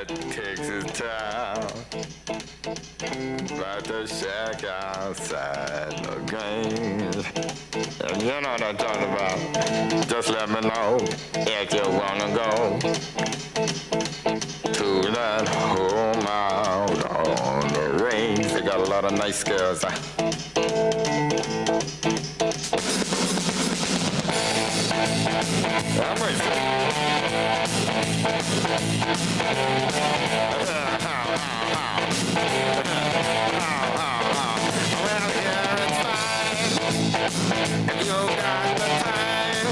that takes his time. About to shack outside the games. And you know what I'm talking about. Just let me know if you wanna go to that home out on the range. They got a lot of nice girls. I'm with you. Well, yeah, it's fine if you got the time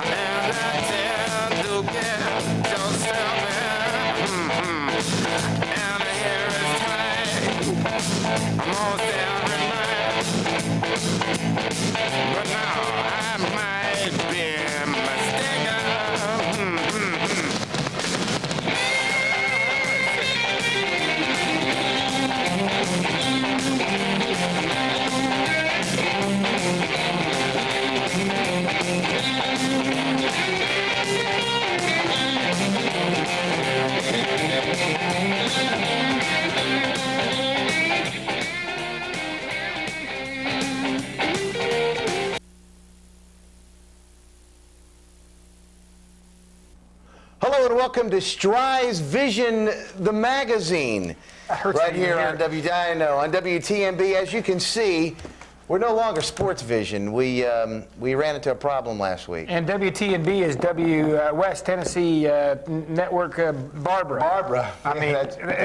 and the chance to get yourself in. And here is time almost every night. But now I might be mistaken. Hello and welcome to SportsVision, the magazine, right here on WTMB. As you can see, we're no longer SportsVision. We ran into a problem last week. And WTMB is West Tennessee Network Barbara. Barbara. I mean,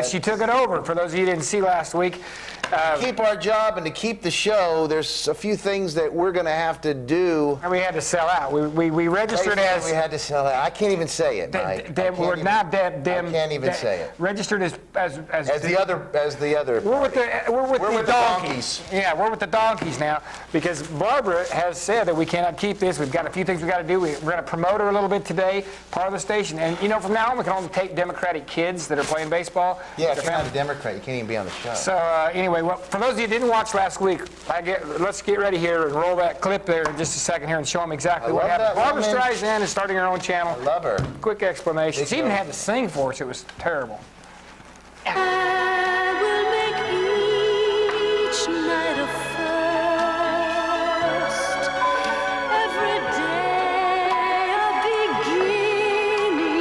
she took it over. For those of you who didn't see last week. To keep our job and to keep the show, there's a few things that we're going to have to do. And we had to sell out. We registered as... We had to sell out. I can't even say it, Mike. We're not them. I can't even say it. Registered as the other. We're with the donkeys. Yeah, we're with the donkeys now because Barbara has said that we cannot keep this. We've got a few things we got to do. We're going to promote her a little bit today, part of the station. And you know, from now on, we can only take Democratic kids that are playing baseball. Yeah, if you're not a Democrat, you can't even be on the show. So anyway, well, for those of you who didn't watch last week, let's get ready here and roll that clip there in just a second here and show them exactly what happened. Barbara Streisand is starting her own channel. I love her. Quick explanation. She even had to sing for us. It was terrible. I will make each night a first, every day a beginning.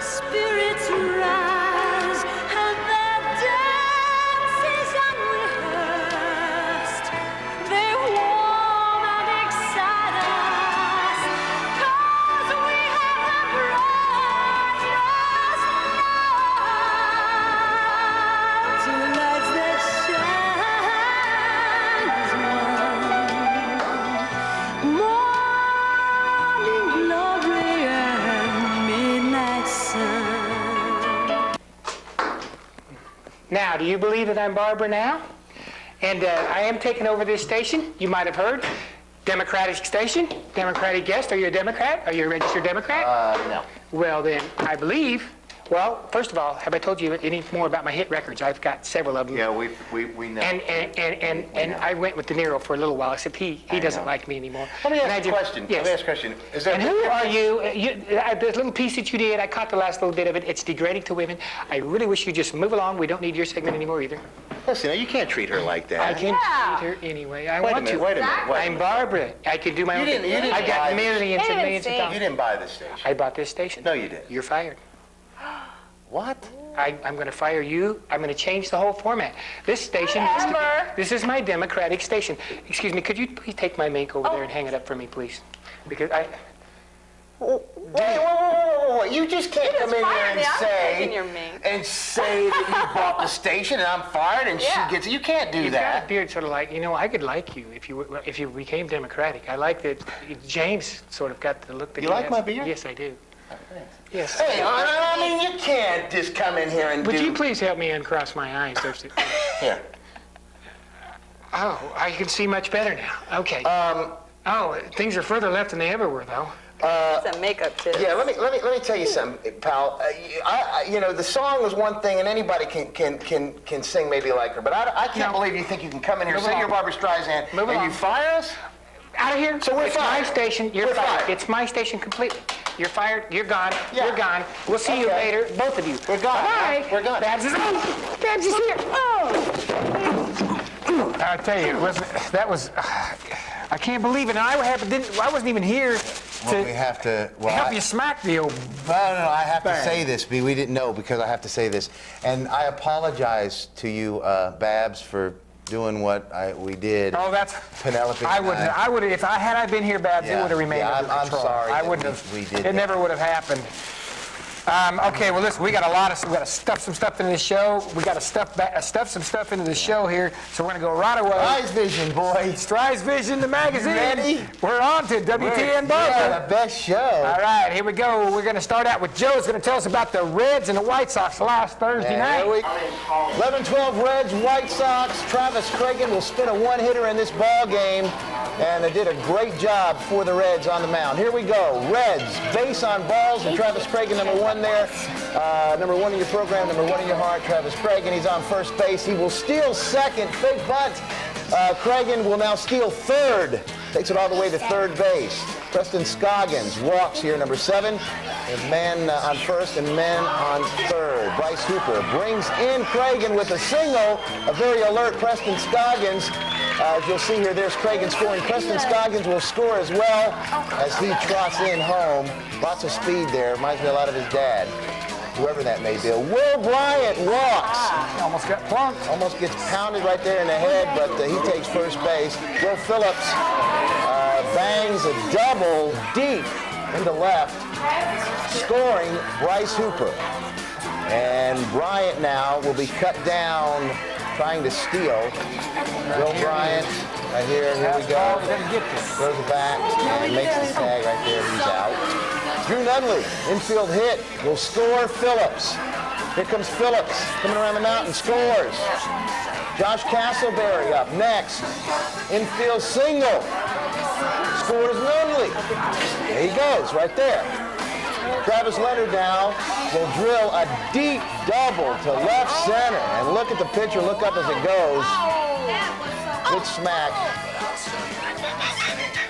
Spirits rise and their dance is unrehearsed. They warm and excite us, 'cause we have the brightest night. Two lights that shine as one, morning glory and midnight sun. Now, do you believe that I'm Barbara now? And I am taking over this station. You might have heard. Democratic station, Democratic guest. Are you a Democrat? Are you a registered Democrat? No. Well, then, I believe. Well, first of all, have I told you any more about my hit records? I've got several of them. Yeah, we know. And I went with De Niro for a little while, except he doesn't like me anymore. Let me And ask I you a question. Yes. Let me ask a question. Is there And who are you? The little piece that you did, I caught the last little bit of it. It's degrading to women. I really wish you'd just move along. We don't need your segment anymore either. Listen, you can't treat her like that. I can treat her anyway. I Wait a want minute, to. wait a minute. I'm Barbara. I can do my own thing. You didn't I've got buy this. millions and millions of You dollars. didn't buy this station. I bought this station. No, you didn't. You're fired. What? I'm going to fire you. I'm going to change the whole format. This station, this is my Democratic station. Excuse me, could you please take my mink over there and hang it up for me, please? Because Wait, you just can't come in here and say that you bought the station and I'm fired and she gets it. You can't do you've got a that. beard sort of like, you know, I could like you if you became Democratic. I like that James sort of got the look that You he like has. my beard? Yes, I do. Yes. Hey, I mean, you can't just come in here and Would you please help me uncross my eyes? Here. Oh, I can see much better now. Okay. Oh, things are further left than they ever were, though. It's a makeup tip. Yeah, let me tell you something, pal. You know, the song was one thing, and anybody can sing maybe like her, but I can't believe you think you can come in here and say you're Barbara Streisand and you fire us? Out of here. So we're it's fired. my station. You're We're fired. fired. It's my station completely. You're fired. You're gone. Yeah. You're gone. We'll see you Okay. later, both of you. We're gone. Bye. We're gone. Babs is here. Oh. I tell you, that was. I can't believe it. And I wasn't even here Well, we to have to. Well, help you smack the old. No, I have to Bang. say this. We didn't know because I have to say this. And I apologize to you, Babs, for doing what we did. Oh, that's. Penelope. I wouldn't. I would. If I had been here, Babs, it Yeah, would have remained yeah, under I'm control. sorry I that wouldn't have. we did It that. never would have happened. Okay, well, listen, we got we got to stuff some stuff into the show. We got to stuff some stuff into the show here. So we're going to go right away. SportsVision, boy. SportsVision, the magazine. Ready? We're on to WTN Yeah, Barbara. the best show. All right, here we go. We're going to start out with Joe's going to tell us about the Reds and the White Sox last Thursday night. 11-12 Reds, White Sox. Travis Cragen will spin a one-hitter in this ball game, and they did a great job for the Reds on the mound. Here we go. Reds, base on balls, and Travis Cragen, number one there. Number one in your program, number one in your heart, Travis Cragen. He's on first base. He will steal second. Fake bunt. Cragen will now steal third. Takes it all the way to third base. Preston Scoggins walks here, number 7. And men on first and men on third. Bryce Hooper brings in Cragen with a single. A very alert Preston Scoggins. As you'll see here, there's Cragen scoring. Preston Scoggins will score as well as he trots in home. Lots of speed there. Reminds me a lot of his dad, whoever that may be. Will Bryant walks. Almost got plunked. Almost gets pounded right there in the head, but he takes first base. Will Phillips bangs a double deep into left, scoring Bryce Hooper. And Bryant now will be cut down trying to steal. Will Bryant, right here we go. Throws it back and makes the tag right there. He's out. Drew Nunley, infield hit, will score Phillips. Here comes Phillips, coming around the mountain, scores. Josh Castleberry up next. Infield single. Scores Nunley. There he goes, right there. Travis Leonard now will drill a deep double to left center. And look at the pitcher, look up as it goes. Good smack.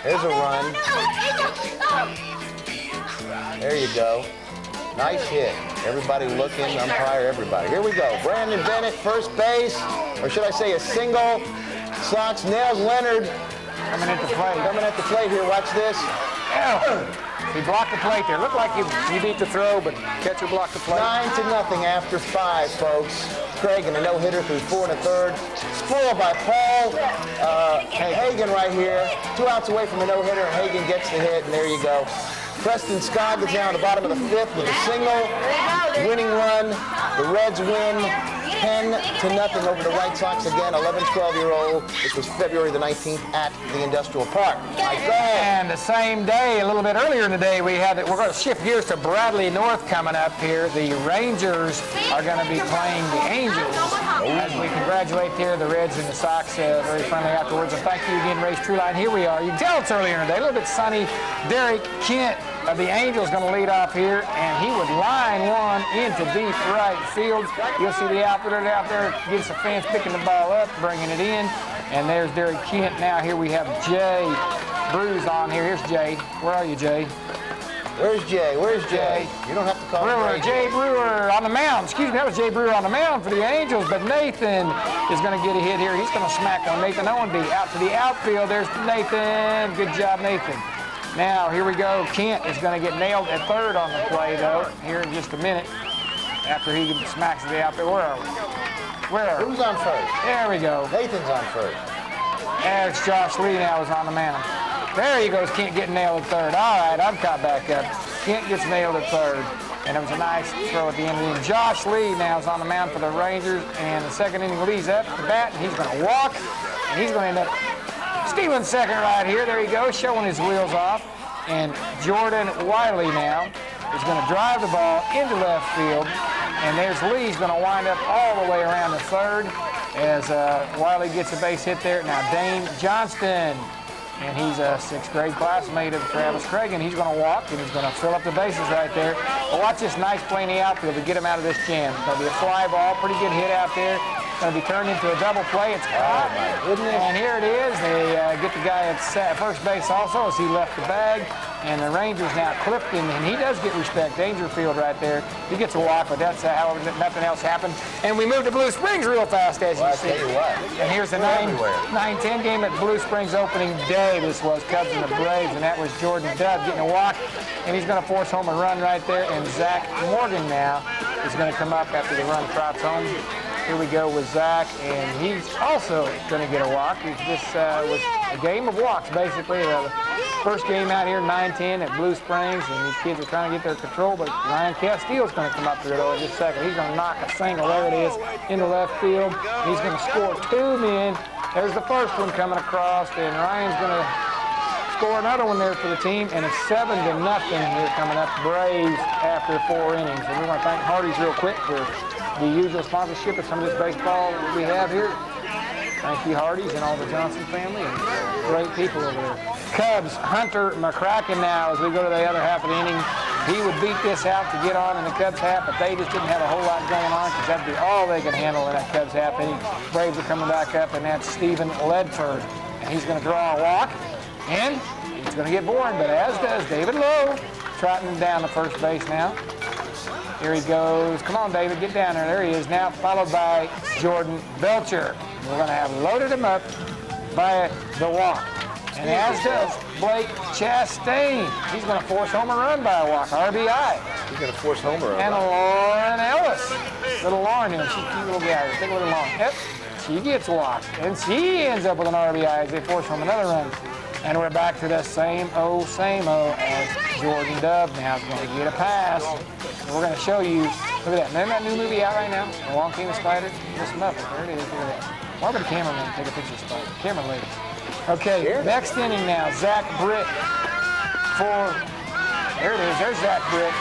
There's a run. There you go. Nice hit. Everybody looking, umpire, everybody. Here we go. Brandon Bennett, first base. Or should I say a single. Sox nails Leonard. Coming at the plate. Coming at the plate here. Watch this. He blocked the plate there. Looked like he beat the throw, but catcher blocked the plate. 9-0 after 5, folks. Cragen, a no-hitter through 4 1/3. Spoiled by Paul Hagen right here. 2 outs away from a no-hitter, and Hagen gets the hit, and there you go. Preston Scoggins down at the bottom of the 5th with a single. Winning run. The Reds win 10-0 over the White Sox again. 11, 12-year-old. This was February the 19th at the Industrial Park. And the same day, a little bit earlier in the day, we're going to shift gears to Bradley North coming up here. The Rangers are going to be playing the Angels as we congratulate here the Reds and the Sox very friendly afterwards. And thank you again, Race Trueline. Here we are. You can tell it's earlier in the day, a little bit sunny. Derek Kent of the Angels going to lead off here, and he would line one into deep right field. You'll see the outfielder out there against the fence, picking the ball up, bringing it in. And there's Derek Kent. Now here we have Jay Bruce on here. Here's Jay. Where are you, Jay? Where's Jay? Where's Jay? You don't have to call him Jay Brewer on the mound. Excuse me, that was Jay Brewer on the mound for the Angels, but Nathan is going to get a hit here. He's going to smack on Nathan Owenby. Out to the outfield. There's Nathan. Good job, Nathan. Now, here we go. Kent is going to get nailed at third on the play, though, here in just a minute after he smacks the outfield. Where are we? Who's on first? There we go. Nathan's on first. There's Josh Lee now is on the mound. There he goes. Kent getting nailed at third. All right, I'm caught back up. Kent gets nailed at third. And it was a nice throw at the end of the inning. Josh Lee now is on the mound for the Rangers. And the second inning, Lee's up the bat, and he's going to walk. And he's going to end up stealing second right here. There he goes, showing his wheels off. And Jordan Wiley now is going to drive the ball into left field. And there's Lee's going to wind up all the way around the third as Wiley gets a base hit there. Now Dane Johnston, and he's a 6th grade classmate of Travis Cragen. He's going to walk, and he's going to fill up the bases right there. But watch this nice play in the outfield to get him out of this jam. It's going to be a fly ball, pretty good hit out there. It's going to be turned into a double play. It's caught. Oh, my goodness. And here it is. They get the guy at first base also as he left the bag. And the Rangers now, Clifton, and he does get respect. Dangerfield right there. He gets a walk, but that's how nothing else happened. And we moved to Blue Springs real fast, as you see. I tell you what. And here's the 9-10 game at Blue Springs opening day. This was Cubs and the Braves, and that was Jordan Dove getting a walk. And he's going to force home a run right there. And Zach Morgan now is going to come up after the run trots home. Here we go with Zach, and he's also going to get a walk. This was a game of walks, basically. The first game out here, 9-10 at Blue Springs, and these kids are trying to get their control, but Ryan Castile's going to come up here, though, in just a second. He's going to knock a single, there it is, into left field. He's going to score 2 men. There's the first one coming across, and Ryan's going to score another one there for the team, and it's 7-0 here coming up, Braves after 4 innings. And we want to thank Hardee's real quick for the usual sponsorship of some of this baseball that we have here. Thank you, Hardee's, and all the Johnson family, and great people over there. Cubs, Hunter McCracken now as we go to the other half of the inning. He would beat this out to get on in the Cubs half, but they just didn't have a whole lot going on because that'd be all they could handle in that Cubs half inning. Braves are coming back up, and that's Stephen Ledford. And he's going to draw a walk, and it's going to get boring, but as does David Lowe, trotting down to first base now. Here he goes. Come on, David, get down there. There he is now, followed by Jordan Belcher. We're going to have loaded him up by the walk. And as does Blake Chastain. He's going to force home a run by a walk, RBI. He's going to force home a run. And Lauren Ellis. Little Lauren here. She's a cute little guy. Take a little Lauren. Yep. She gets walked. And she ends up with an RBI as they force home another run. And we're back to the same old as Jordan Dove now is going to get a pass. And we're going to show you, look at that. Remember that new movie out right now? Along Came the Spider? Just nothing. There it is. Look at that. Why would the cameraman take a picture of Spider? Camera ladies. Okay, next inning now. Zach Britt for, there it is. There's Zach Britt.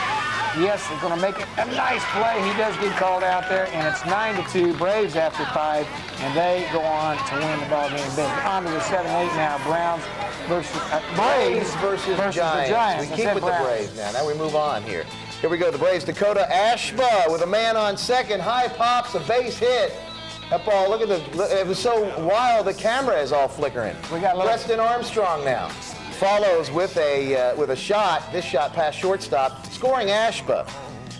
Yes, they're going to make a nice play. He does get called out there, and it's 9-2. Braves after 5, and they go on to win the ball game big. On to the 7-8 now. Browns versus Braves versus the Giants. We keep with the Braves now. Now we move on here. Here we go. The Braves. Dakota Ashba with a man on second. High pops, a base hit. That ball, look at it was so wild, the camera is all flickering. We got Preston Armstrong now follows with a shot, this shot past shortstop, scoring Ashba.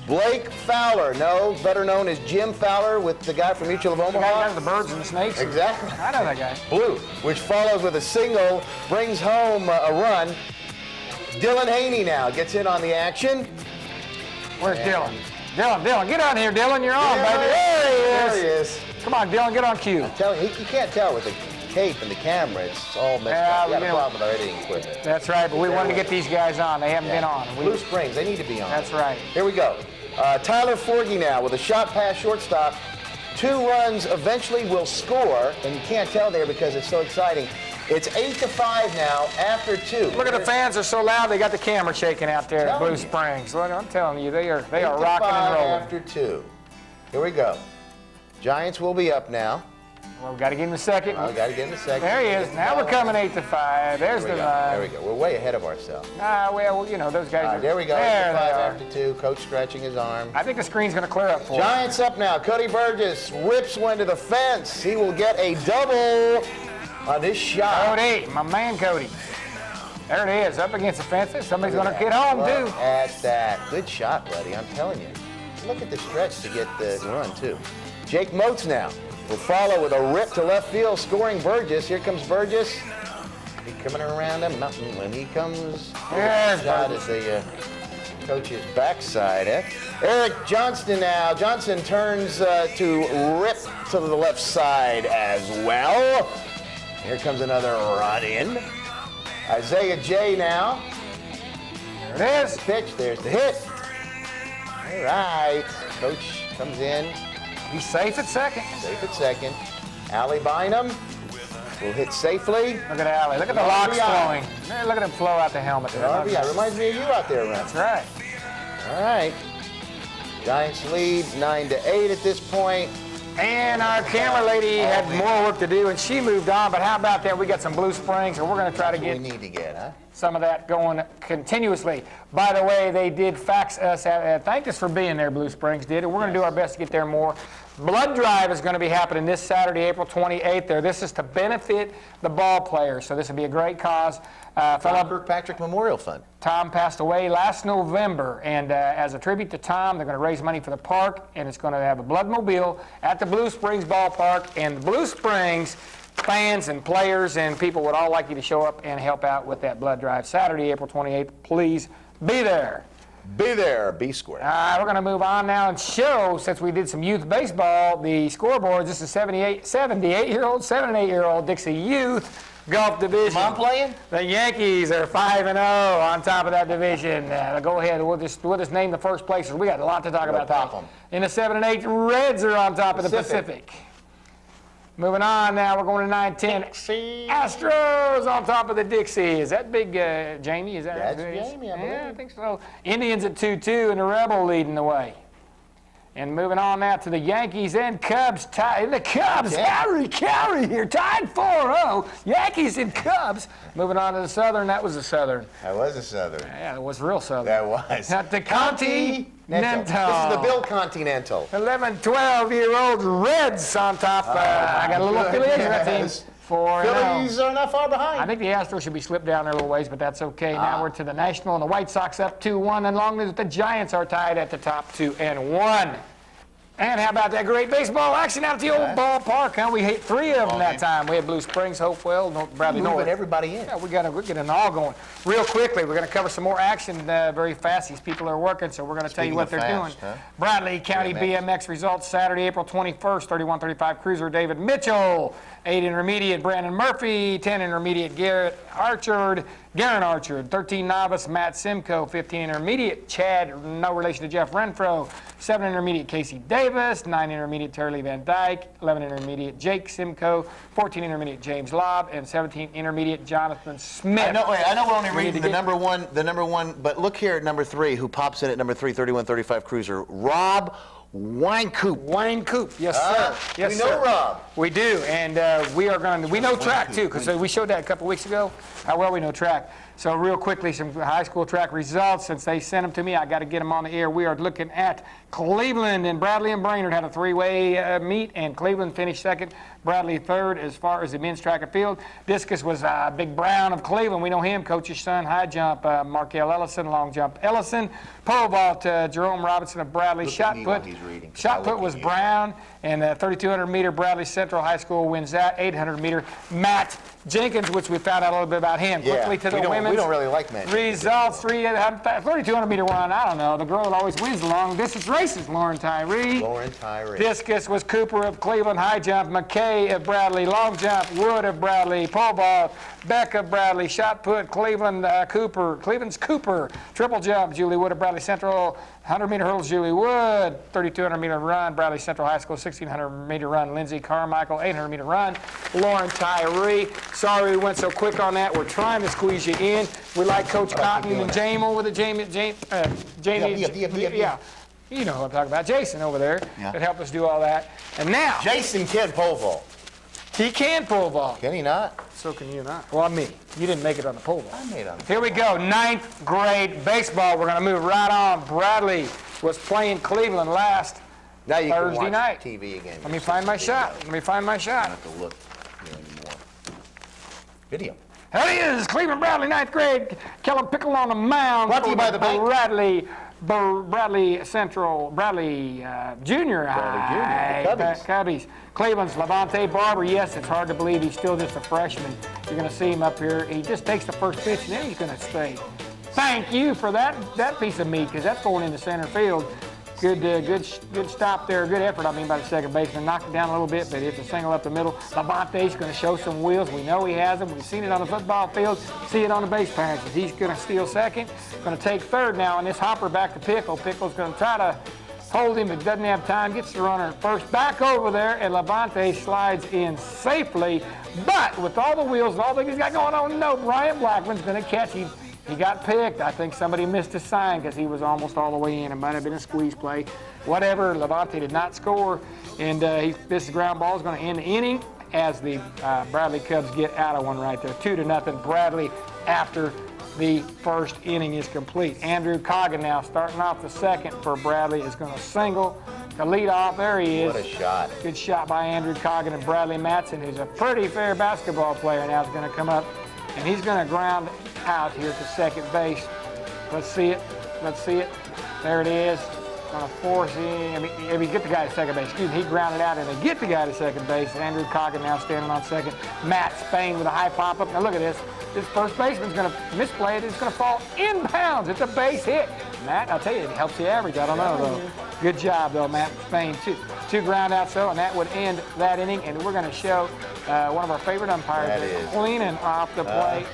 Blake Fowler, better known as Jim Fowler, with the guy from Mutual of Omaha. The guy that has the birds and the snakes. Exactly. I know that guy. Blue, which follows with a single, brings home a run. Dylan Haney now gets in on the action. Where's Dylan? Dylan, get on here, Dylan. You're on, baby. There he is. Come on, Dylan, get on cue. You can't tell with the tape and the camera. It's all messed up. We got a problem with our editing equipment. That's right, but we wanted to get these guys on. They haven't been on. Blue Springs, they need to be on. That's right. Here we go. Tyler Forgy now with a shot past shortstop. 2 runs eventually will score, and you can't tell there because it's so exciting. It's 8-5 now after 2. Look at the fans are so loud. They got the camera shaking out there at Blue Springs. Look, I'm telling you, they are rocking and rolling. After 2. Here we go. Giants will be up now. Well, we got to get him a second. We got to get him a second. There he is. Now we're coming 8-5. There's the run. There we go. We're way ahead of ourselves. Well, you know, those guys are. There we go. There 8-5 after 2. Coach scratching his arm. I think the screen's going to clear up for us. Giants up now. Cody Burgess whips one to the fence. He will get a double on this shot. Cody, my man Cody. There it is, up against the fence. Somebody's going to get home, too. At that. Good shot, buddy. I'm telling you. Look at the stretch to get the run, too. Jake Moats now will follow with a rip to left field, scoring Burgess. Here comes Burgess. He's coming around the mountain when he comes. Yes, shot is the coach's backside. Eric Johnston now. Johnson turns to rip to the left side as well. Here comes another run in. Isaiah J now. There it is. Pitch, there's the hit. All right. Coach comes in. He's safe at second. Safe at second. Allie Bynum will hit safely. Look at Allie. Look at the locks flowing. Look at him flow out the helmet. RBI. Reminds me of you out there, Ron. That's right. All right. Giants lead 9-8 at this point. And our camera lady had more work to do, and she moved on. But how about that? We got some Blue Springs, and we're going to try to get we need to get, huh? some of that going continuously. By the way, they did fax us, thank us for being there, Blue Springs did, and we're going to do our best to get there more. Blood drive is going to be happening this Saturday, April 28th there. This is to benefit the ball players, so this will be a great cause. Tom Kirkpatrick Memorial Fund. Tom passed away last November, and as a tribute to Tom, they're going to raise money for the park, and it's going to have a bloodmobile at the Blue Springs ballpark, and Blue Springs fans and players and people would all like you to show up and help out with that blood drive Saturday, April 28th. Please be there. Be there, be square. We're going to move on now and show, since we did some youth baseball, the scoreboards. This is 78-year-old, 7 and 8-year-old Dixie Youth Golf Division. Am I playing? The Yankees are 5-0 on top of that division. Go ahead, we'll just name the first places. We got a lot to talk about. Pop 'em. In the 7 and 8, Reds are on top of the Pacific. Moving on now, we're going to 9-10. Dixie. Astros on top of the Dixie. Is that big Jamie? Is that That's who it is? Jamie, I believe. Yeah, I think so. Indians at 2-2 and the Rebel leading the way. And moving on now to the Yankees and Cubs. The Cubs, Harry here, tied 4-0. Yankees and Cubs. Moving on to the Southern. That was the Southern. That was a Southern. Yeah, it was real Southern. That was. Not the Continental. This is the Bill Continental. 11, 12-year-old Reds on top. I got a little affiliation with that team. 4-0. Phillies are not far behind. I think the Astros should be slipped down there a little ways, but that's okay. Now we're to the National, and the White Sox up 2-1, and long as the Giants are tied at the top 2-1. And how about that great baseball action out at the old ballpark? Huh? We hit 3 of them that time. We had Blue Springs, Hopewell, Bradley North. Moving everybody in. Yeah, we're getting it all going. Real quickly, we're going to cover some more action very fast. These people are working, so we're going to tell you what they're doing. Bradley County BMX results Saturday, April 21st, 31-35 Cruiser, David Mitchell. 8 intermediate, Brandon Murphy. 10 intermediate, Garen Archard. 13 novice, Matt Simcoe. 15 intermediate, Chad, no relation to Jeff Renfro. 7 intermediate, Casey Davis. 9 intermediate, Terry Lee Van Dyke. 11 intermediate, Jake Simcoe. 14 intermediate, James Lobb. And 17 intermediate, Jonathan Smith. I know we're only reading the number one, but look here at number 3, who pops in at number 3, 31-35 Cruiser, Rob Winecoop. Winecoop, yes, sir. Yes, we know Rob. We do, and we know track too, because we showed that a couple weeks ago, how well we know track. So real quickly, some high school track results. Since they sent them to me, I got to get them on the air. We are looking at Cleveland, and Bradley and Brainerd had a 3-way meet, and Cleveland finished second, Bradley third as far as the men's track and field. Discus was Big Brown of Cleveland. We know him, coach's son. High jump, Markel Ellison. Long jump, Ellison. Pole vault, Jerome Robinson of Bradley. Shot put was Brown, and 3,200-meter Bradley Central High School wins that. 800-meter Matt Jenkins, which we found out a little bit about him. Quickly to the women's. We don't really like Matt. Results, 3,200-meter run. I don't know. The girl that always wins the long distance races, Lauren Tyree. Discus was Cooper of Cleveland. High jump, McKay of Bradley. Long jump, Wood of Bradley. Pole vault, Beck of Bradley. Shot put, Cleveland's Cooper. Triple jump, Julie Wood of Bradley Central. 100-meter hurdles, Julie Wood. 3,200-meter run, Bradley Central High School. 1,600-meter run, Lindsay Carmichael. 800-meter run, Lauren Tyree. Sorry we went so quick on that. We're trying to squeeze you in. We like Coach Cotton and Jamie with the Jamie. Yeah. You know who I'm talking about. Jason over there that helped us do all that. And now. Jason can pole vault. He can pole vault. Can he not? So can you not. Well, me. You didn't make it on the pole vault. I made it on the Here we go. 9th grade baseball. We're going to move right on. Bradley was playing Cleveland last now you Thursday can watch night. TV again. Let me find my shot. Let me find my shot. I don't have to look here anymore. Video. There he is, Cleveland Bradley, 9th grade. Kellen Pickle on the mound. Brought to you by the bank. Bradley Central, Bradley Junior High. The Cubbies. Cubbies. Cleveland's Levante Barber. Yes, it's hard to believe he's still just a freshman. You're going to see him up here. He just takes the first pitch, and then he's going to stay. Thank you for that piece of meat, because that's going into center field. Good stop there. Good effort, by the second baseman. Knocked it down a little bit, but it's a single up the middle. Levante's going to show some wheels. We know he has them. We've seen it on the football field. See it on the base paths. He's going to steal second. Going to take third now, and this hopper back to Pickle. Pickle's going to try to hold him, but doesn't have time. Gets the runner at first. Back over there, and Levante slides in safely. But with all the wheels and all the things he's got going on, no, Brian Blackman's going to catch him. He got picked. I think somebody missed his sign because he was almost all the way in. It might have been a squeeze play. Whatever, Levante did not score. And this ground ball is going to end the inning as the Bradley Cubs get out of one right there. 2-0 Bradley after the first inning is complete. Andrew Coggin now starting off the second for Bradley is going to single to lead off. There he is. What a shot. Good shot by Andrew Coggin, and Bradley Matson, who's a pretty fair basketball player now, is going to come up, and he's going to ground out here to second base. Let's see it. Let's see it. There it is. Going to force him. If he get the guy to second base, excuse me, he grounded out, and they get the guy to second base. Andrew Coggin now standing on second. Matt Spain with a high pop-up. Now look at this. This first baseman's going to misplay it. It's going to fall inbounds. It's a base hit. Matt, I'll tell you, it helps the average. I don't know, though. Good job, though, Matt Spain. Two ground outs, though, and that would end that inning. And we're going to show one of our favorite umpires cleaning off the plate.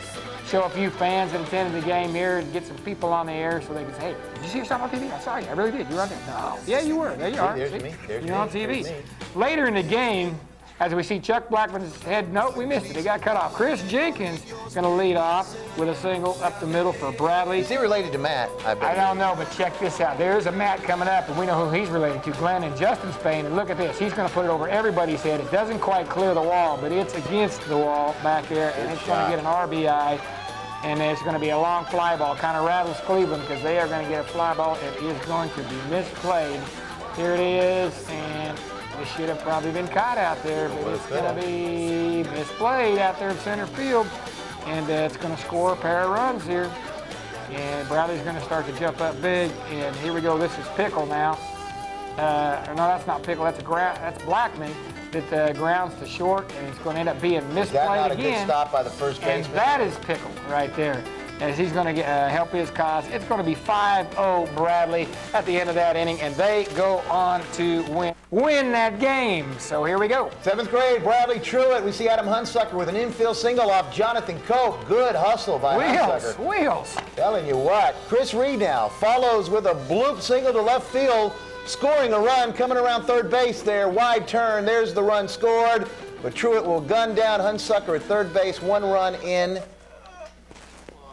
Show a few fans that attended the game here and get some people on the air so they can say, hey, did you see yourself on TV? I saw you. I really did. You were on there. No. Yeah, you were. There you are. There's me. You're on TV. Later in the game, as we see Chuck Blackman's head, nope, we missed it. He got cut off. Chris Jenkins going to lead off with a single up the middle for Bradley. Is he related to Matt? I don't know, but check this out. There's a Matt coming up, and we know who he's related to, Glenn and Justin Spain. And look at this. He's going to put it over everybody's head. It doesn't quite clear the wall, but it's against the wall back there, and it's going to get an RBI. And it's going to be a long fly ball. Kind of rattles Cleveland because they are going to get a fly ball. It is going to be misplayed. Here it is, and it should have probably been caught out there, but it's going to be misplayed out there in center field. And it's going to score a pair of runs here. And Bradley's going to start to jump up big. And here we go. This is Pickle now. No, that's not Pickle. That's Blackman. That grounds to short, and it's going to end up being misplayed again. Good stop by the first baseman. And that is Pickle right there, as he's going to help his cause. It's going to be 5-0 Bradley at the end of that inning, and they go on to win that game. So here we go. 7th grade, Bradley Truitt. We see Adam Hunsucker with an infield single off Jonathan Cope. Good hustle by Hunsucker. Wheels. Telling you what. Chris Reed now follows with a bloop single to left field. Scoring a run, coming around third base there, wide turn, there's the run scored, but Truitt will gun down Hunsucker at third base, 1 run in.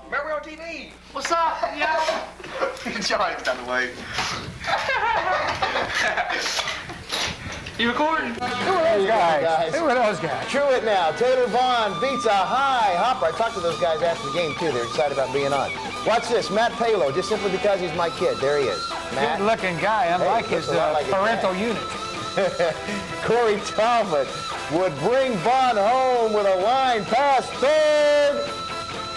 Remember on TV? What's up? Yeah. Johnny's down the way. You recording? Who are those guys? Who are those guys? Truitt now, Taylor Vaughn beats a high hopper. I talked to those guys after the game too, they're excited about being on. Watch this, Matt Palo, just simply because he's my kid, there he is. Matt. Good looking guy, unlike his parental unit. Corey Talbot would bring Vaughn home with a line pass third.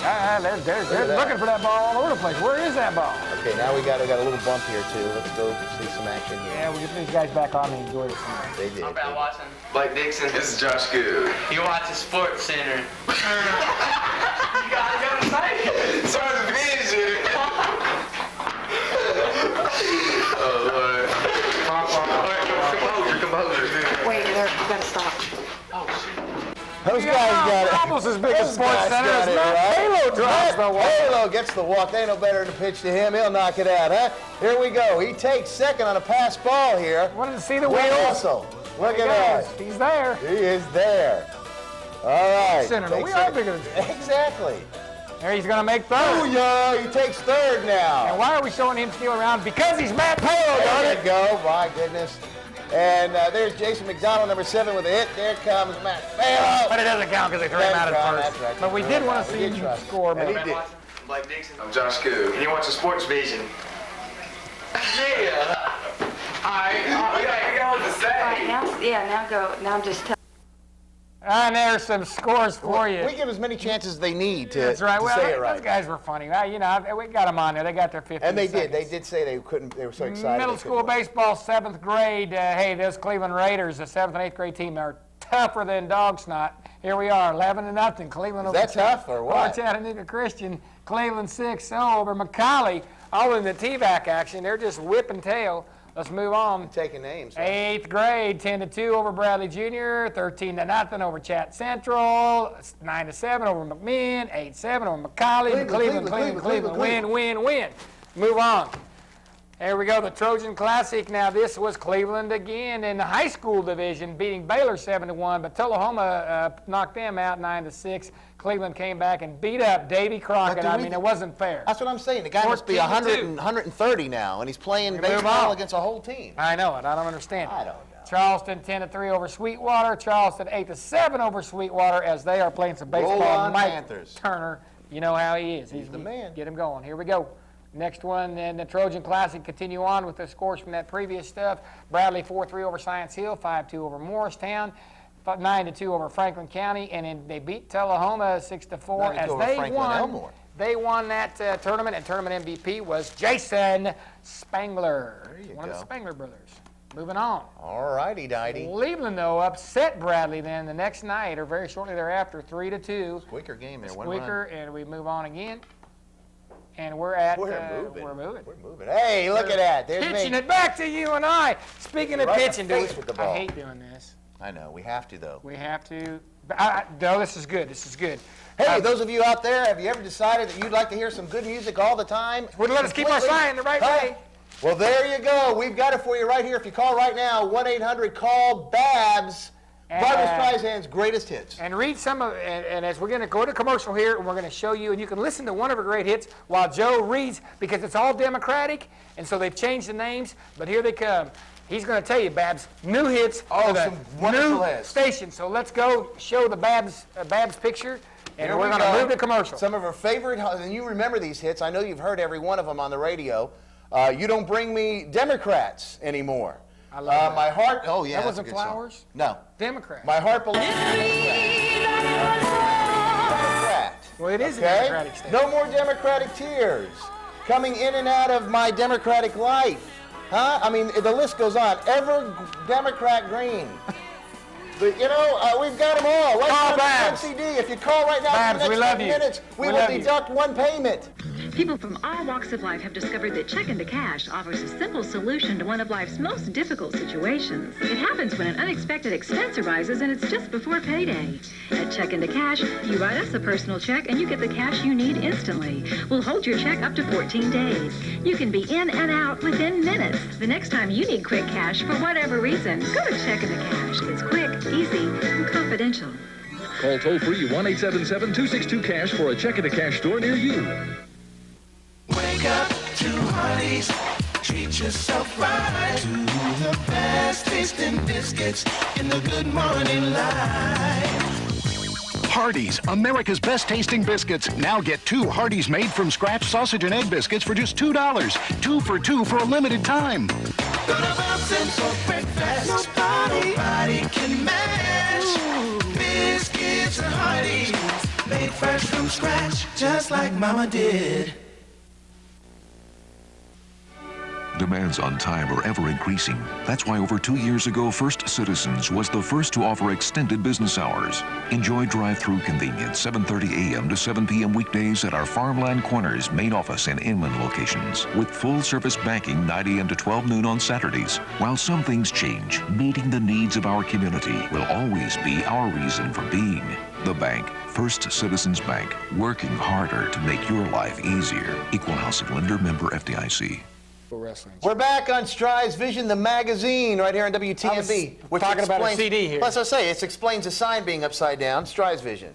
They're looking for that ball all over the place. Where is that ball? Okay, now we got a little bump here too. Let's go see some action here. Yeah, we'll get these guys back on and enjoy it. They did. I'm about watching. Blake Dixon. This is Josh Good. You watching Sports Center. You gotta say it. SportsVision. Oh, Lord. Composure. Wait, you gotta stop. Those guys got it. Almost as big as Sports Center as it, Matt right? Palo drops the walk. Palo gets the walk. They ain't no better than to pitch to him. He'll knock it out, huh? Here we go. He takes second on a pass ball here. Wanted to see the We wheels. also. Look at that. He's there. He is there. All right. Center. We are bigger than Exactly. There he's going to make third. Booyah! He takes third now. And why are we showing him steal around? Because he's Matt Palo, darn There it. you go. My goodness. And there's Jason McDonald, number 7, with a hit. There comes Matt Palo. But it doesn't count because they threw him out at first. That's right. But we did want to see him score. And he But did. Blake Dixon. I'm Josh Good. And you're watching SportsVision. Yeah. Alright, you got what to say. All right, now go. Now I'm just telling. And there's some scores for you. We give as many chances as they need to, That's right. to Well, say it right. those guys were funny. Well, you know, we got them on there. They got their 15 And they did. seconds. They did say they couldn't. They were so excited. Middle they school couldn't wait. baseball, 7th grade. Hey, those Cleveland Raiders, the 7th and 8th grade team, are tougher than dog snot. Here we are, 11-0. Cleveland over that tough or what? Over Chattanooga Christian. Cleveland 6-0 over McCallie. All in the T-back action. They're just whipping tail. Let's move on. Taking names. 8th grade, 10-2 over Bradley Jr., 13-0 over Chat Central, 9-7 over McMinn, 8-7 over McCallie, Cleveland, win. Move on. There we go, the Trojan Classic. Now this was Cleveland again in the high school division, beating Baylor 7-1, but Tullahoma knocked them out 9-6. Cleveland came back and beat up Davy Crockett. I mean, it wasn't fair. That's what I'm saying. The guy must be 130 now, and he's playing baseball against a whole team. I know it. I don't understand it. I don't know. Charleston 10-3 over Sweetwater. Charleston 8-7 over Sweetwater as they are playing some baseball. Roll on, Mike Panthers. Turner You know how he is. He's the man. Get him going. Here we go. Next one, then the Trojan Classic. Continue on with the scores from that previous stuff. Bradley 4-3 over Science Hill, 5-2 over Morristown, 9-2 over Franklin County, and then they beat Tullahoma 6-4 as they won that tournament, and tournament MVP was Jason Spangler, one of the Spangler brothers. Moving on. All righty, Dighty. Cleveland, though, upset Bradley then the next night, or very shortly thereafter, 3-2. Squeaker game there. Squeaker, and we move on again. And we're at... We're moving. We're moving. Hey, look at that. There's pitching me. it back to you and I. Speaking of Right pitching, with the ball. I hate doing this. I know. We have to, though. We have to. No, this is good. This is good. Hey, those of you out there, have you ever decided that you'd like to hear some good music all the time? Would let us keep our sign the right way. Well, there you go. We've got it for you right here. If you call right now, 1-800-CALL-BABS. Barbra Streisand's greatest hits. And read some of and as we're going to go to commercial here, and we're going to show you, and you can listen to one of her great hits while Joe reads, because it's all Democratic, and so they've changed the names, but here they come. He's going to tell you, Babs, new hits for the new station. So let's go show the Babs picture, and we're going to move to commercial. Some of her favorite, and you remember these hits. I know you've heard every one of them on the radio. You Don't Bring Me Democrats Anymore. I love that. My Heart, oh yeah, that that's wasn't a good Flowers? Song. No. Democrat. My Heart Belongs to Democrat. Well, it is a Democratic state. No more Democratic tears. Coming in and out of my Democratic life. Huh? I mean, the list goes on. Ever Democrat green. But, you know, we've got them all. Call Babs. CD. If you call right now Babs, for the next 10 minutes, we will deduct one payment. People from all walks of life have discovered that Check into Cash offers a simple solution to one of life's most difficult situations. It happens when an unexpected expense arises and it's just before payday. At Check into Cash, you write us a personal check and you get the cash you need instantly. We'll hold your check up to 14 days. You can be in and out within minutes. The next time you need quick cash for whatever reason, go to Check into Cash. It's quick, easy, and confidential. Call toll-free 1-877-262-CASH for a Check into Cash store near you. Wake up to Hardee's. Treat yourself right to the best tasting biscuits in the Good Morning Live. Hardee's, America's best tasting biscuits. Now get 2 Hardee's made from scratch sausage and egg biscuits for just $2. 2 for $2 for a limited time. Go to Boston's for breakfast. Nobody can match. Biscuits and Hardee's, made fresh from scratch, just like Mama did. Demands on time are ever increasing. That's why over 2 years ago, First Citizens was the first to offer extended business hours. Enjoy drive-through convenience 7:30 a.m. to 7 p.m. weekdays at our Farmland Corners main office and inland locations, with full-service banking 9 a.m. to 12 noon on Saturdays. While some things change, meeting the needs of our community will always be our reason for being. The bank, First Citizens Bank, working harder to make your life easier. Equal housing lender, member FDIC. Wrestling. We're back on SportsVision, the magazine, right here on WTMB. We're talking about a CD here. Let's say it explains the sign being upside down. SportsVision.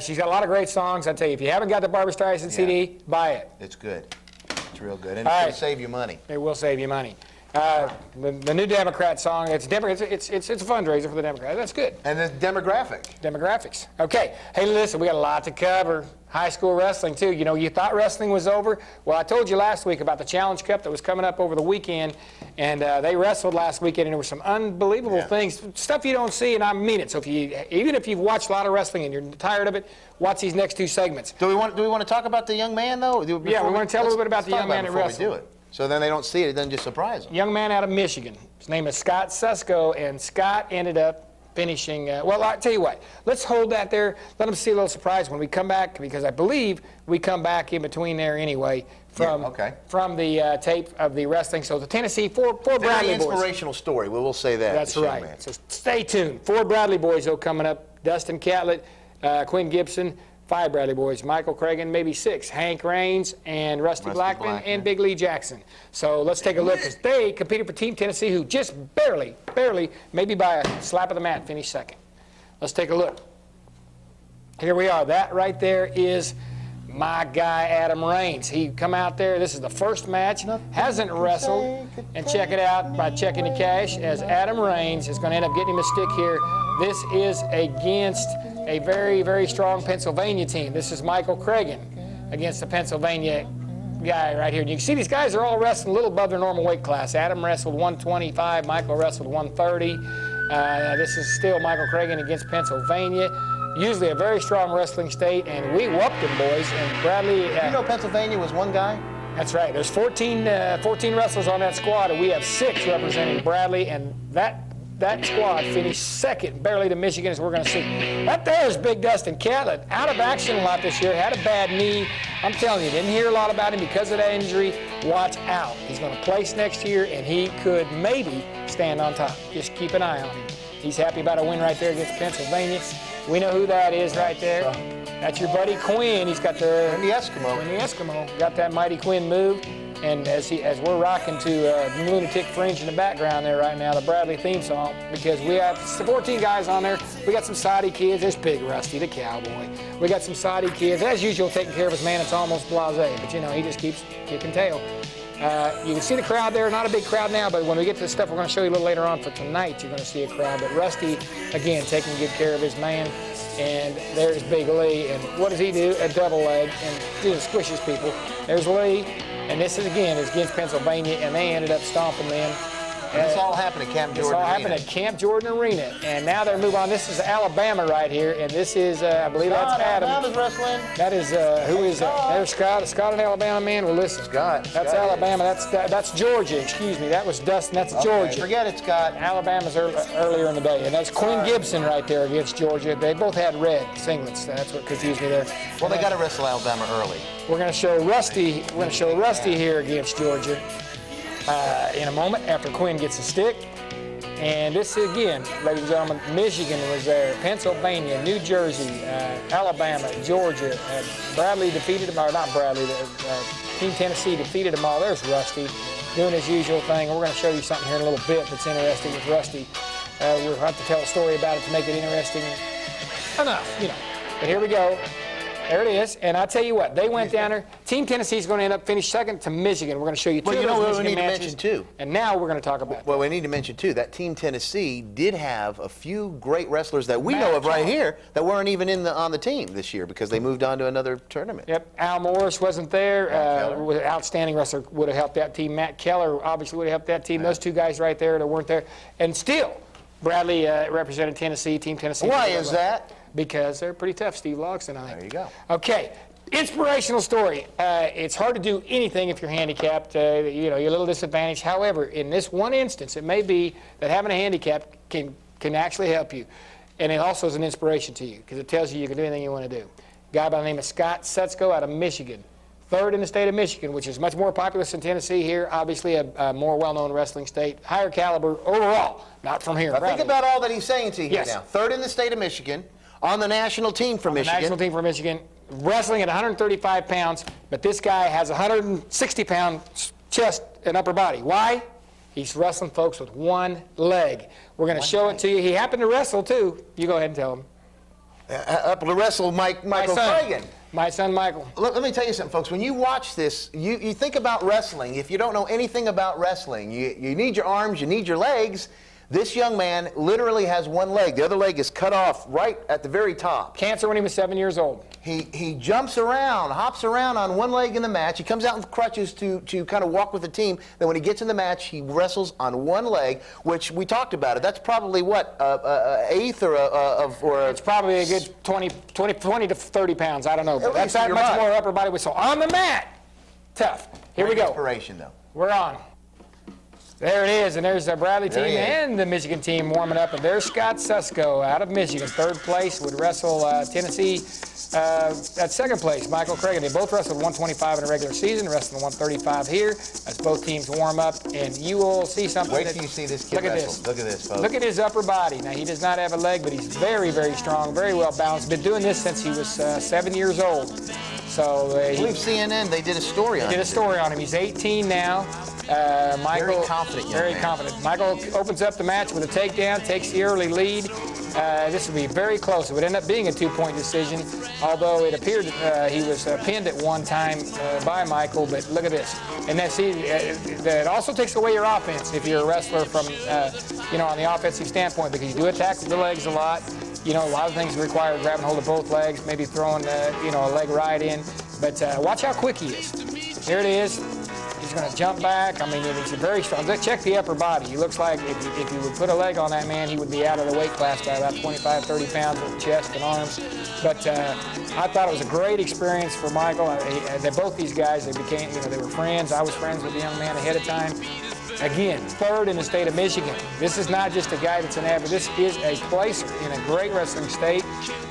She's got a lot of great songs. I tell you, if you haven't got the Barbra Streisand CD, buy it. It's good. It's real good, and it's going to save you money. It will save you money. The new Democrat song, it's a fundraiser for the Democrats. That's good. And the demographics. Okay. Hey, listen, we got a lot to cover. High school wrestling, too. You know, you thought wrestling was over. Well, I told you last week about the Challenge Cup that was coming up over the weekend, and they wrestled last weekend, and there were some unbelievable things, stuff you don't see, and I mean it. So even if you've watched a lot of wrestling and you're tired of it, watch these next 2 segments. Do we want to talk about the young man, though? Yeah, we want to tell a little bit about the young man that wrestled. We do it. So then they don't see it. It doesn't just surprise them. Young man out of Michigan. His name is Scott Susko, and Scott ended up finishing, well, I'll tell you what, let's hold that there. Let them see a little surprise when we come back, because I believe we come back in between there anyway from the tape of the wrestling. So the Tennessee, four Bradley boys. Inspirational story, we will say that. That's right. So stay tuned. 4 Bradley boys, though, coming up. Dustin Catlett, Quinn Gibson, 5 Bradley boys, Michael Cragen, maybe 6, Hank Raines, and Rusty Blackman, and Big Lee Jackson. So let's take a look, as they competed for Team Tennessee, who just barely, maybe by a slap of the mat, finished second. Let's take a look. Here we are. That right there is my guy, Adam Raines. He come out there. This is the first match. Hasn't wrestled. And check it out by checking the cash, as Adam Raines is going to end up getting him a stick here. This is against a very, very strong Pennsylvania team. This is Michael Cragen. against the Pennsylvania guy right here. And you can see these guys are all wrestling a little above their normal weight class. Adam wrestled 125, Michael wrestled 130. This is still Michael Cragen against Pennsylvania. Usually a very strong wrestling state, and we whooped them, boys. And Bradley... you know Pennsylvania was one guy? That's right. There's 14 wrestlers on that squad, and we have 6 representing Bradley, and that squad finished second, barely to Michigan, as we're going to see. That there is Big Dustin Catlett, out of action a lot this year, had a bad knee. I'm telling you, didn't hear a lot about him because of that injury. Watch out. He's going to place next year, and he could maybe stand on top. Just keep an eye on him. He's happy about a win right there against Pennsylvania. We know who that is right there. That's your buddy Quinn. He's got the Eskimo. Got that mighty Quinn move. And as we're rocking to Lunatic Fringe in the background there right now, the Bradley theme song, because we have 14 guys on there. We got some Saudi kids. There's Big Rusty, the cowboy. We got some Saudi kids. As usual, taking care of his man. It's almost blasé, but you know, he just keeps kicking tail. You can see the crowd there. Not a big crowd now, but when we get to the stuff we're going to show you a little later on for tonight, you're going to see a crowd. But Rusty, again, taking good care of his man. And there's Big Lee. And what does he do? A double leg and just squishes people. There's Lee. And this is against Pennsylvania, and they ended up stomping them. This all happened at Camp Jordan Arena. This all happened at Camp Jordan Arena. And now they're moving on. This is Alabama right here, and this is, I believe that's Adam. Alabama's wrestling. That is, who is that? There's Scott. Scott, an Alabama man. Well, listen, Scott. That's Alabama. That's Georgia. Excuse me. That was Dustin. That's Georgia. Forget it, Scott. Alabama's earlier in the day, and that's Quinn Gibson right there against Georgia. They both had red singlets. That's what confused me there. Well, they got to wrestle Alabama early. We're going to show Rusty. We're going to show Rusty here against Georgia in a moment after Quinn gets a stick. And this again, ladies and gentlemen, Michigan was there, Pennsylvania, New Jersey, Alabama, Georgia. Bradley defeated them, or not Bradley, Team Tennessee defeated them all. There's Rusty doing his usual thing. And we're going to show you something here in a little bit that's interesting with Rusty. We'll have to tell a story about it to make it interesting enough, you know. But here we go. There it is. And I tell you what, they went down there. Team Tennessee is going to end up finishing second to Michigan. We're going to show you two of those Michigan matches. To mention too. And now we're going to talk about. Well, we need to mention too that Team Tennessee did have a few great wrestlers that we know of right here that weren't even on the team this year because they moved on to another tournament. Yep. Al Morris wasn't there. Outstanding wrestler, would have helped that team. Matt Keller obviously would have helped that team. Those two guys right there that weren't there. And still, Bradley represented Tennessee, Team Tennessee. Why is that? Because they're pretty tough, Steve Logston, I think. There you go. Okay, inspirational story. It's hard to do anything if you're handicapped. You know, you're a little disadvantaged. However, in this one instance, it may be that having a handicap can actually help you. And it also is an inspiration to you because it tells you can do anything you want to do. A guy by the name of Scott Sutsko out of Michigan. Third in the state of Michigan, which is much more populous than Tennessee here. Obviously a more well-known wrestling state. Higher caliber overall, not from here. Think about all that he's saying to you here now. Third in the state of Michigan. On the national team for Michigan. National team for Michigan, wrestling at 135 pounds, but this guy has 160-pound chest and upper body. Why? He's wrestling folks with one leg. We're going to show it to you. He happened to wrestle, too. You go ahead and tell him. Up to wrestle Michael Cragen. My son, Michael. Let me tell you something, folks. When you watch this, you think about wrestling. If you don't know anything about wrestling, you need your arms, you need your legs. This young man literally has one leg. The other leg is cut off right at the very top. Cancer when he was 7 years old. He jumps around, hops around on one leg in the match. He comes out with crutches to kind of walk with the team. Then when he gets in the match, he wrestles on one leg, which we talked about it. That's probably what, eighth or it's probably a good 20 to 30 pounds. I don't know. But that's that much more upper body weight. So on the mat, tough. Here we go. Inspiration though. We're on. There it is, and there's the Bradley team and the Michigan team warming up. And there's Scott Sutsko out of Michigan, third place, would wrestle Tennessee at second place. Michael Cragen. They both wrestled 125 in the regular season, wrestling 135 here as both teams warm up. And you will see something. Wait till you see this kid wrestle. Look at this, folks. Look at his upper body. Now, he does not have a leg, but he's very, very strong, very well balanced. Been doing this since he was 7 years old. So I believe CNN, they did a story on him. They did a story on him. He's 18 now. Michael, very confident young man. Confident. Michael opens up the match with a takedown, takes the early lead. This would be very close. It would end up being a two-point decision, although it appeared he was pinned at one time by Michael. But look at this. And then see, that also takes away your offense if you're a wrestler from, on the offensive standpoint, because you do attack the legs a lot. You know, a lot of things require grabbing hold of both legs, maybe throwing, a leg right in. But watch how quick he is. Here it is. He's going to jump back. I mean, he's very strong. Check the upper body. He looks like if you would put a leg on that man, he would be out of the weight class by about 25, 30 pounds with chest and arms. But I thought it was a great experience for Michael. Both these guys, they became, they were friends. I was friends with the young man ahead of time. Again, third in the state of Michigan. This is not just a guy that's an average. This is a placer in a great wrestling state,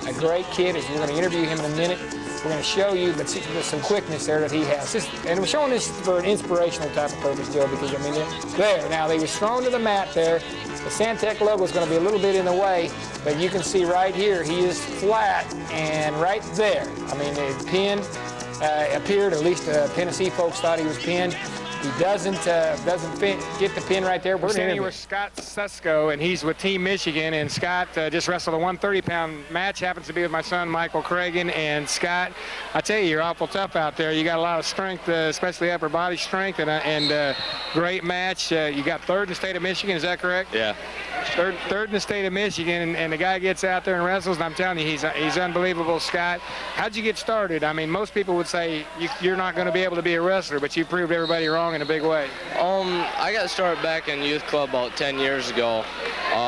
a great kid. We're going to interview him in a minute. We're going to show you, but see, there's some quickness there that he has. And we're showing this for an inspirational type of purpose, Joe, because, I mean, there. Now, they was thrown to the mat there. The Santec logo is going to be a little bit in the way, but you can see right here, he is flat and right there. I mean, the pin appeared, at least Tennessee folks thought he was pinned. He doesn't get the pin right there. We're standing here with Scott Susko, and he's with Team Michigan. And Scott just wrestled a 130-pound match. Happens to be with my son, Michael Cragen. And Scott, I tell you, you're awful tough out there. You got a lot of strength, especially upper body strength, and great match. You got third in the state of Michigan. Is that correct? Yeah. Third in the state of Michigan, and the guy gets out there and wrestles, and I'm telling you, he's unbelievable, Scott. How'd you get started? I mean, most people would say you're not going to be able to be a wrestler, but you proved everybody wrong in a big way. I got started back in youth club about 10 years ago.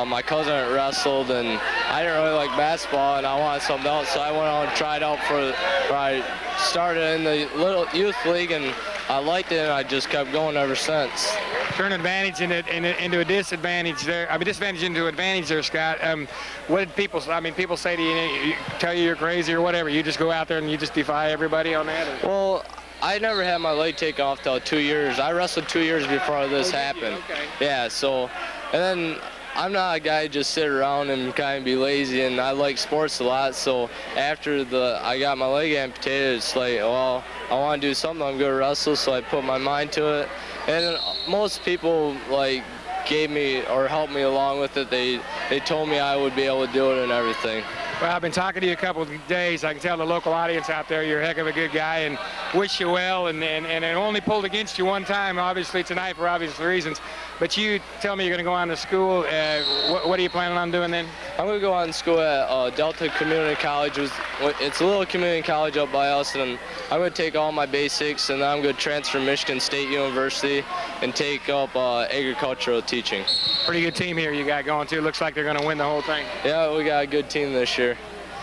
My cousin had wrestled, and I didn't really like basketball, and I wanted something else, so I went on and tried out I started in the little youth league, and I liked it, and I just kept going ever since. Turn advantage into a disadvantage there. I mean, disadvantage into advantage there, Scott. What did people say to you, tell you you're crazy or whatever? You just go out there and you just defy everybody on that? Or? Well, I never had my leg taken off till 2 years. I wrestled 2 years before this happened. Okay. Yeah, so, and then I'm not a guy to just sit around and kind of be lazy, and I like sports a lot, so after I got my leg amputated, it's like, well, I want to do something, I'm going to wrestle, so I put my mind to it. And most people, like, gave me or helped me along with it. They told me I would be able to do it and everything. Well, I've been talking to you a couple of days. I can tell the local audience out there you're a heck of a good guy and wish you well. And it only pulled against you one time, obviously, tonight for obvious reasons. But you tell me you're going to go on to school. What are you planning on doing then? I'm going to go on to school at Delta Community College. It's a little community college up by us, and I'm going to take all my basics, and then I'm going to transfer to Michigan State University and take up agricultural teaching. Pretty good team here you got going, too. Looks like they're going to win the whole thing. Yeah, we got a good team this year.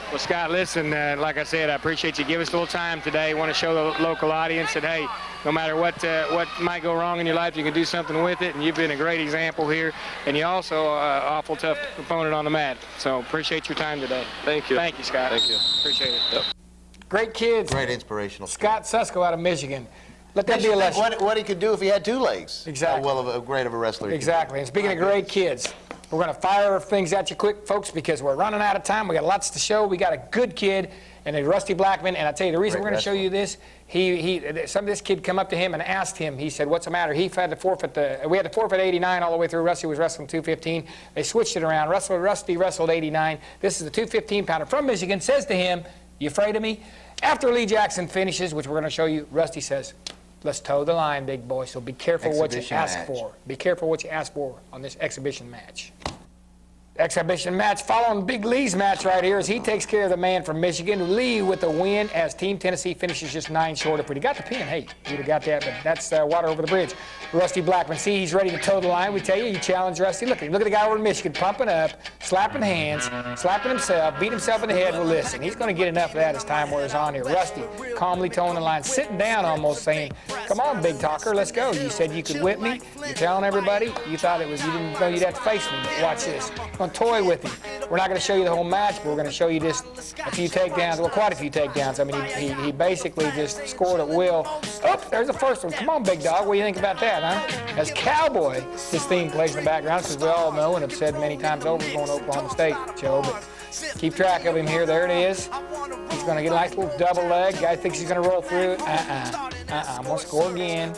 Well, Scott, listen, like I said, I appreciate you giving us a little time today. I want to show the local audience that, hey, no matter what might go wrong in your life, you can do something with it, and you've been a great example here, and you're also an awful tough opponent on the mat. So appreciate your time today. Thank you. Thank you, Scott. Thank you. Appreciate it. Yep. Great kids. Great inspirational. Scott Susko out of Michigan. Let that be a lesson. What he could do if he had 2 legs. Exactly. How well of great of a wrestler. Exactly. And speaking of great kids, we're going to fire things at you quick, folks, because we're running out of time. We got lots to show. We got a good kid and a Rusty Blackman. And I tell you, the reason we're going to show you this, this kid come up to him and asked him. He said, "What's the matter?" He had to forfeit we had to forfeit 89 all the way through. Rusty was wrestling 215. They switched it around. Rusty wrestled 89. This is a 215-pounder from Michigan. Says to him, "You afraid of me?" After Lee Jackson finishes, which we're going to show you, Rusty says, "Let's toe the line, big boy, so be careful what you ask for. Be careful what you ask for on this exhibition match." Exhibition match following Big Lee's match right here as he takes care of the man from Michigan. Lee with the win as Team Tennessee finishes just 9 short. If we'd have got the pin, hey, we'd have got that, but that's water over the bridge. Rusty Blackman, see, he's ready to toe the line. We tell you, you challenge Rusty. Look at the guy over in Michigan, pumping up, slapping hands, slapping himself, beat himself in the head. Well, listen, he's going to get enough of that as time wears on here. Rusty calmly toeing the line, sitting down almost saying, "Come on, big talker, let's go. You said you could whip me. You're telling everybody. You thought you didn't know you'd have to face me, but watch this. I'm going to toy with him." We're not going to show you the whole match, but we're going to show you just a few takedowns. Well, quite a few takedowns. I mean, he basically just scored at will. Oops, there's the first one. Come on, big dog. What do you think about that, huh? As Cowboy, his theme plays in the background, because we all know and have said many times over, going to Oklahoma State, Joe, but keep track of him here. There it is. He's going to get a nice little double leg. Guy thinks he's going to roll through it. I'm going to score again.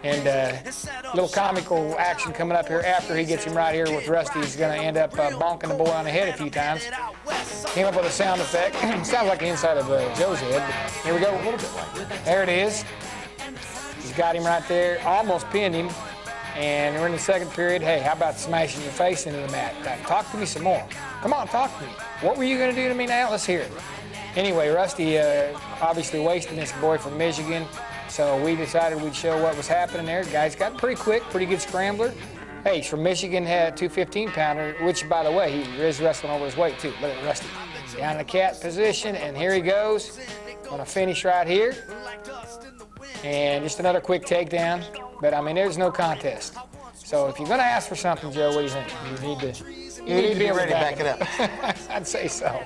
And a little comical action coming up here after he gets him right here with Rusty. He's going to end up bonking the boy on the head a few times. Came up with a sound effect. Sounds like the inside of Joe's head. But here we go. A little bit like there it is. He's got him right there. Almost pinned him. And we're in the second period. Hey, how about smashing your face into the mat? Talk to me some more. Come on, talk to me. What were you going to do to me now? Let's hear it. Anyway, Rusty obviously wasting this boy from Michigan, so we decided we'd show what was happening there. Guy's got pretty quick, pretty good scrambler. Hey, he's from Michigan, had a 215-pounder, which, by the way, he is wrestling over his weight, too. Look at Rusty. Down in the cat position, and here he goes. Gonna finish right here. And just another quick takedown. But, I mean, there's no contest. So if you're going to ask for something, Joe, what do you think? You need to be ready to back it up. I'd say so.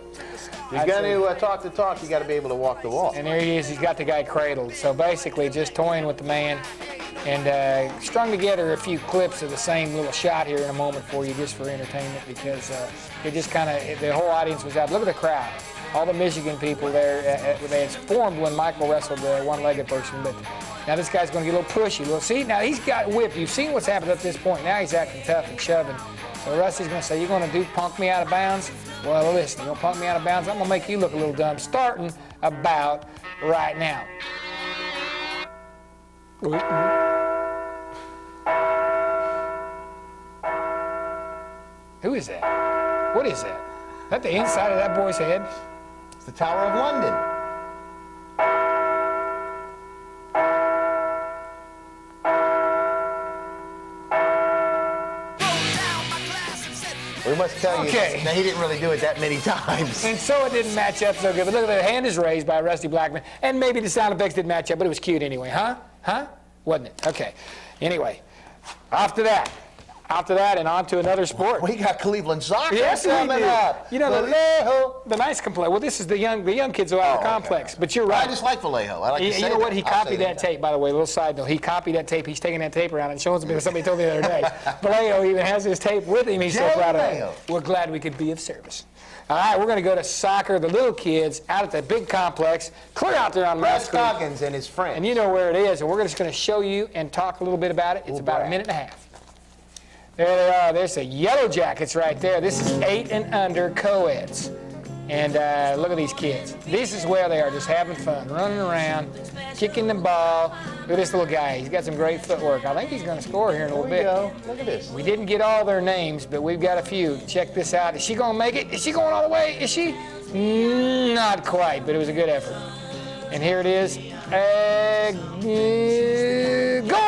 You got to talk the talk. You got to be able to walk the walk. And there he is. He's got the guy cradled. So basically, just toying with the man, and strung together a few clips of the same little shot here in a moment for you, just for entertainment, because it just kind of the whole audience was out. Look at the crowd. All the Michigan people there. They had formed when Michael wrestled the one-legged person, but now this guy's going to get a little pushy. Well, see, now he's got whipped. You've seen what's happened up to this point. Now he's acting tough and shoving. So Rusty's going to say, you're going to punk me out of bounds? Well, listen, you're going to punk me out of bounds? I'm going to make you look a little dumb, starting about right now. Who is that? What is that? Is that the inside of that boy's head? It's the Tower of London. We must tell you that he didn't really do it that many times. And so it didn't match up so good. But look at the hand is raised by Rusty Blackman. And maybe the sound effects didn't match up, but it was cute anyway, huh? Huh? Wasn't it? Okay. Anyway, after that and on to another sport. We got Cleveland soccer coming up. You know, the nice complaint. Well, this is the young kids who are out of the complex. But you're right. I just like Vallejo. I like to say you know what? that. He copied that tape, by the way. A little side note. He copied that tape. He's taking that tape around and showing it. Somebody told me the other day. Vallejo even has his tape with him. He's so proud of it. We're glad we could be of service. All right, we're going to go to soccer. The little kids out at the big complex, clear out there on Russ Coggins and his friends. And you know where it is. And we're just going to show you and talk a little bit about it. It's about a minute and a half. There they are. There's the Yellow Jackets right there. This is 8 and under co-eds. And look at these kids. This is where they are, just having fun, running around, kicking the ball. Look at this little guy. He's got some great footwork. I think he's going to score here in a little bit. There we go. Look at this. We didn't get all their names, but we've got a few. Check this out. Is she going to make it? Is she going all the way? Is she? Not quite, but it was a good effort. And here it is. Goal!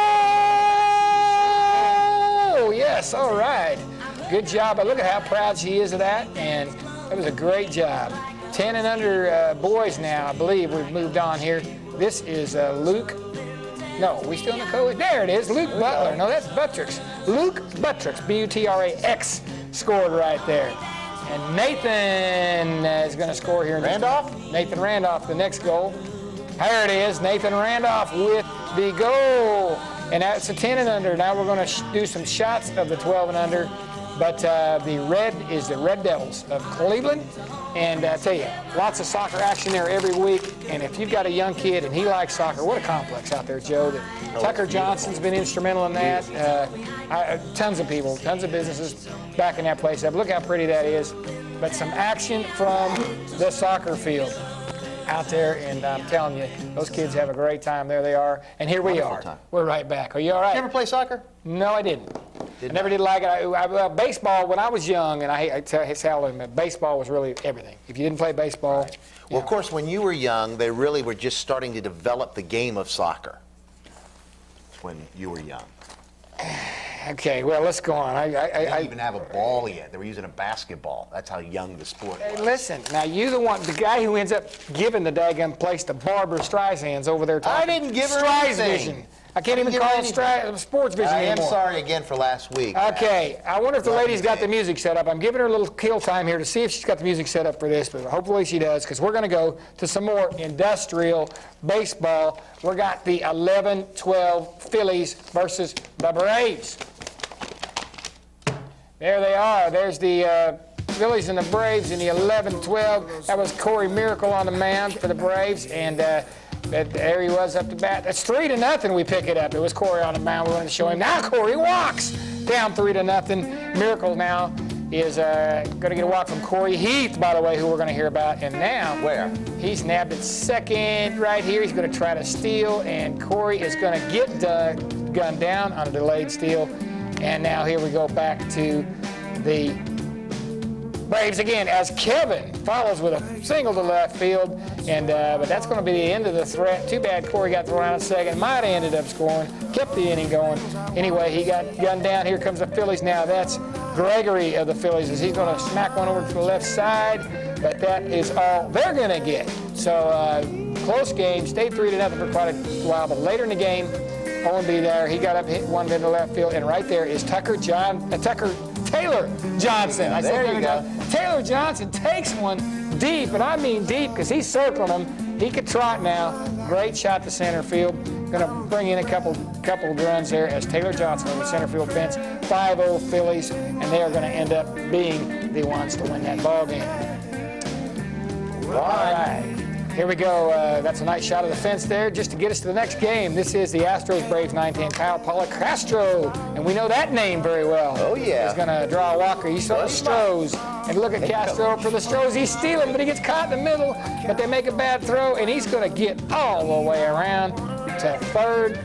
Yes, all right. Good job. But look at how proud she is of that, and that was a great job. 10 and under boys now, I believe. We've moved on here. This is Luke. No, we still in the code? There it is, Luke Butler. No, that's Buttricks. Luke Buttricks, B-U-T-R-A-X, scored right there. And Nathan is going to score here. Randolph? Nathan Randolph, the next goal. There it is, Nathan Randolph with the goal. And that's a 10 and under. Now we're going to do some shots of the 12 and under. But the red is the Red Devils of Cleveland. And I tell you, lots of soccer action there every week. And if you've got a young kid and he likes soccer, what a complex out there, Joe. Tucker Johnson's been instrumental in that. Tons of people, tons of businesses backing that place up. Look how pretty that is. But some action from the soccer field out there, and I'm telling you, those kids have a great time. There they are, and here we are. We're right back. Are you all right? Did you ever play soccer? No, I didn't. I never did like it. Baseball, when I was young, and I tell them that baseball was really everything. If you didn't play baseball. Right. Well, of course, when you were young, they really were just starting to develop the game of soccer. When you were young. Okay, well, let's go on. They didn't even have a ball yet. They were using a basketball. That's how young the sport was. Hey, listen, now you the guy who ends up giving the daggum place to Barbara Streisand's over there talking. I didn't give her anything. I can't even call it SportsVision anymore. I am sorry again for last week. Okay, I wonder if the lady's got the music set up. I'm giving her a little kill time here to see if she's got the music set up for this, but hopefully she does, because we're going to go to some more industrial baseball. We got the 11-12 Phillies versus the Braves. There they are. There's the Phillies and the Braves in the 11-12. That was Corey Miracle on the mound for the Braves, and there he was up to bat. That's 3-0. We pick it up. It was Corey on the mound. We wanted to show him. Now Corey walks down 3-0. Miracle now is going to get a walk from Corey Heath, by the way, who we're going to hear about. And now he's nabbed at second right here. He's going to try to steal, and Corey is going to get gunned down on a delayed steal. And now here we go back to the Braves again as Kevin follows with a single to left field, and but that's going to be the end of the threat. Too bad Corey got thrown out in second. Might have ended up scoring, kept the inning going. Anyway, he got gunned down. Here comes the Phillies now. That's Gregory of the Phillies as he's going to smack one over to the left side, but that is all they're going to get. So close game, stayed 3-0 for quite a while, but later in the game, Owen B there, he got up, hit one into left field, and right there is Taylor Johnson. Yeah, there you go. Taylor Johnson takes one deep, and I mean deep because he's circling him. He could trot now. Great shot to center field. Going to bring in a couple of runs there as Taylor Johnson over center field fence. 5-0 Phillies, and they are going to end up being the ones to win that ball game. All right. Here we go. That's a nice shot of the fence there just to get us to the next game. This is the Astros Braves 9-10. Kyle Castro, and we know that name very well. Oh, yeah. He's going to draw a walker. You saw the Stros. And look at Castro for the Stros. He's stealing, but he gets caught in the middle. But they make a bad throw, and he's going to get all the way around to third.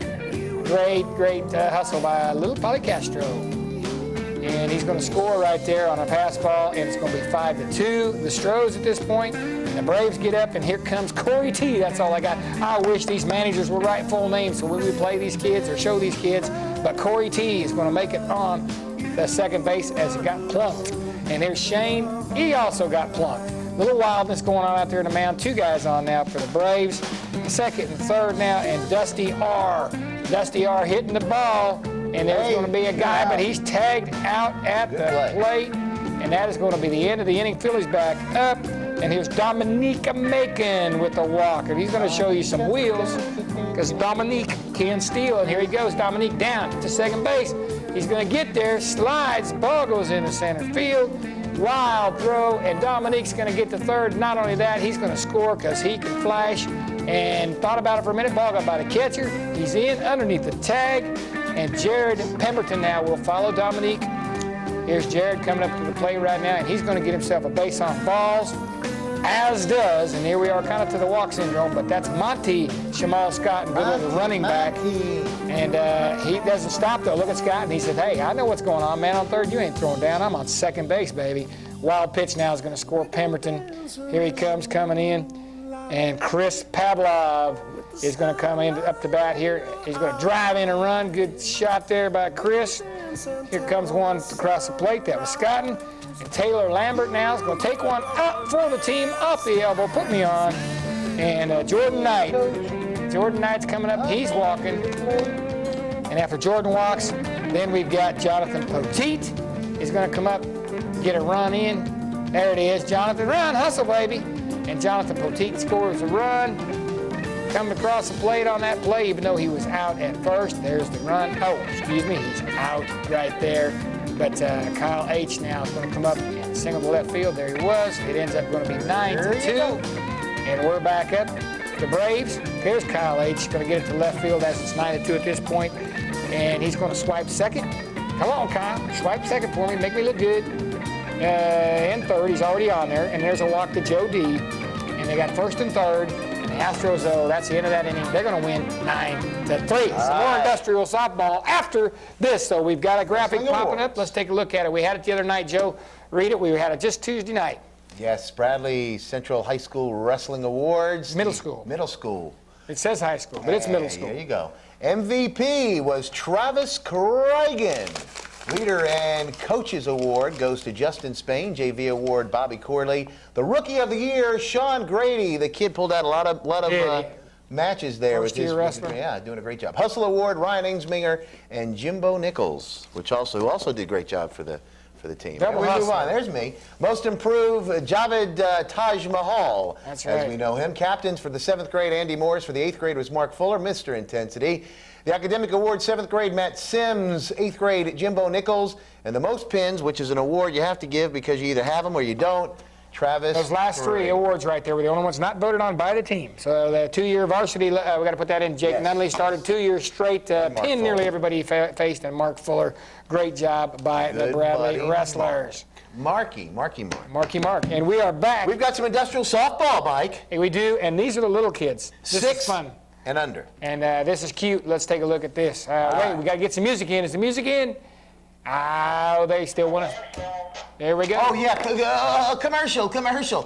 Great hustle by little Polly Castro. And he's going to score right there on a pass ball, and it's going to be 5-2. The Stros at this point. The Braves get up, and here comes Corey T. That's all I got. I wish these managers would write full names so when we play these kids or show these kids. But Corey T. is going to make it on the second base as he got plunked. And there's Shane. He also got plunked. Little wildness going on out there in the mound. 2 guys on now for the Braves. Second and third now, and Dusty R. Dusty R. hitting the ball, and there's going to be a guy, but he's tagged out at the plate. And that is going to be the end of the inning. Phillies back up. And here's Dominique Macon with the walk. And he's going to show you some wheels because Dominique can steal. And here he goes, Dominique down to second base. He's going to get there, slides, ball goes into center field. Wild throw, and Dominique's going to get to third. Not only that, he's going to score because he can flash. And thought about it for a minute. Ball got by the catcher. He's in underneath the tag. And Jared Pemberton now will follow Dominique. Here's Jared coming up to the plate right now, and he's going to get himself a base on balls, as does, and here we are kind of to the walk syndrome, but that's Monty Shamal Scott, good little running back. And he doesn't stop, though. Look at Scott, and he said, hey, I know what's going on, man. On third, you ain't throwing down. I'm on second base, baby. Wild pitch now is going to score Pemberton. Here he comes coming in, and Chris Pavlov is going to come in up to bat here. He's going to drive in a run. Good shot there by Chris. Here comes one across the plate. That was Scotton. And Taylor Lambert now is going to take one up for the team off the elbow. Put me on. And Jordan Knight. Jordan Knight's coming up. He's walking. And after Jordan walks, then we've got Jonathan Poteet. He's going to come up, get a run in. There it is. Jonathan, run, hustle, baby. And Jonathan Poteet scores a run. Coming across the plate on that play, even though he was out at first. There's the run. Oh, excuse me, he's out right there. But Kyle H. now is going to come up and single to left field. There he was. It ends up going to be 9-2. And we're back up. The Braves. Here's Kyle H. Going to get it to left field as it's 9-2 at this point. And he's going to swipe second. Come on, Kyle. Swipe second for me. Make me look good. And third. He's already on there. And there's a walk to Joe D. And they got first and third. Astros, though, that's the end of that inning. They're going to win 9-3. Some more industrial softball after this. So we've got a graphic popping up. Let's take a look at it. We had it the other night, Joe. Read it. We had it just Tuesday night. Yes, Bradley Central High School Wrestling Awards. Middle school. Middle school. It says high school, but it's middle school. There you go. MVP was Travis Cragen. Leader and Coaches Award goes to Justin Spain. JV Award, Bobby Corley. The Rookie of the Year, Sean Grady. The kid pulled out a lot of matches there. First year wrestler. Yeah, doing a great job. Hustle Award, Ryan Ingsminger and Jimbo Nichols, which also did a great job for the team. Double we hustle. move on. There's me. Most improved, Javed Taj Mahal. That's right. As we know him. Captains for the 7th grade, Andy Morris. For the 8th grade was Mark Fuller, Mr. Intensity. The Academic Award, 7th grade, Matt Sims. 8th grade, Jimbo Nichols. And the most pins, which is an award you have to give because you either have them or you don't, Travis. Those last three awards right there were the only ones not voted on by the team. So the 2-year varsity, we got to put that in. Jake Nunley started 2 years straight, pinned nearly everybody he faced, and Mark Fuller. Great job by the Bradley Wrestlers. Marky Mark. And we are back. We've got some industrial softball, Mike. Hey, we do, and these are the little kids. This is fun. And under. And this is cute. Let's take a look at this. Wait, we got to get some music in. Is the music in? Oh, they still want to. There we go. Oh, yeah, commercial.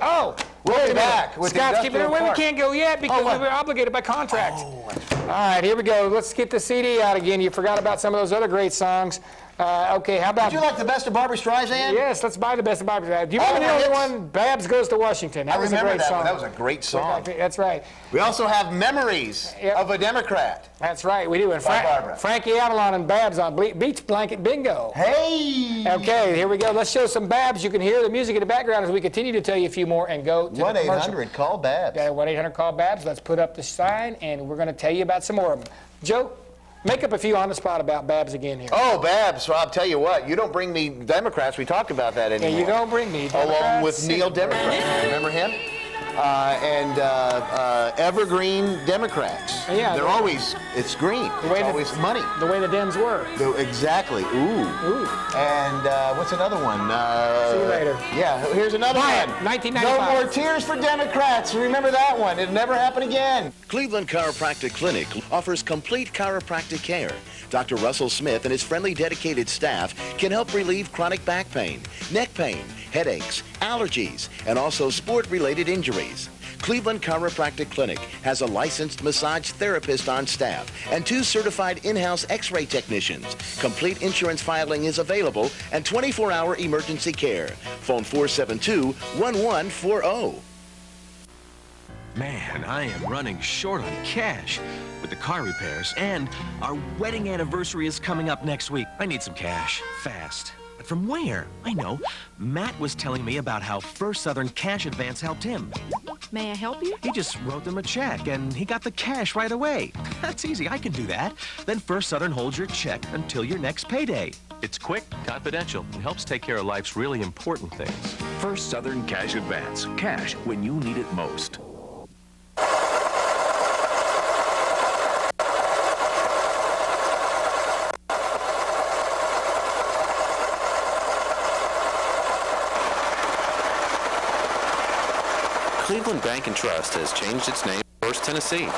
Oh, Way back. With Scott's the keeping it away. We can't go yet because we were obligated by contract. Oh, all right, here we go. Let's get the CD out again. You forgot about some of those other great songs. Okay, how about... Would you like the best of Barbra Streisand? Yes, let's buy the best of Barbra Streisand. Do you remember the other one, Babs Goes to Washington? That was a great song. That was a great song. That's right. We also have Memories of a Democrat. That's right, we do. And Barbra. Frankie Avalon and Babs on Beach Blanket Bingo. Hey! Okay, here we go. Let's show some Babs. You can hear the music in the background as we continue to tell you a few more and go to the commercial. 1-800-CALL-BABS. Yeah, 1-800-CALL-BABS. Let's put up the sign, and we're going to tell you about some more of them. Joe, make up a few on the spot about Babs again here. Oh, Babs. Well, I'll tell you what. You don't bring me Democrats. We talked about that anymore. Yeah, you don't bring me Democrats. Along with Neil Democrat. Remember him? And Evergreen Democrats. Yeah, They're always, it's green. It's always money. The way the Dems were. Exactly. Ooh. And what's another one? See you later. Yeah, here's another one. 1995. No more tears for Democrats. Remember that one. It'll never happen again. Cleveland Chiropractic Clinic offers complete chiropractic care. Dr. Russell Smith and his friendly, dedicated staff can help relieve chronic back pain, neck pain, headaches, allergies, and also sport-related injuries. Cleveland Chiropractic Clinic has a licensed massage therapist on staff and 2 certified in-house x-ray technicians. Complete insurance filing is available and 24-hour emergency care. Phone 472-1140. Man, I am running short on cash with the car repairs, and our wedding anniversary is coming up next week. I need some cash, fast. But from where? I know. Matt was telling me about how First Southern Cash Advance helped him. May I help you? He just wrote them a check, and he got the cash right away. That's easy. I can do that. Then First Southern holds your check until your next payday. It's quick, confidential, and helps take care of life's really important things. First Southern Cash Advance. Cash when you need it most. Cleveland Bank and Trust has changed its name to First Tennessee.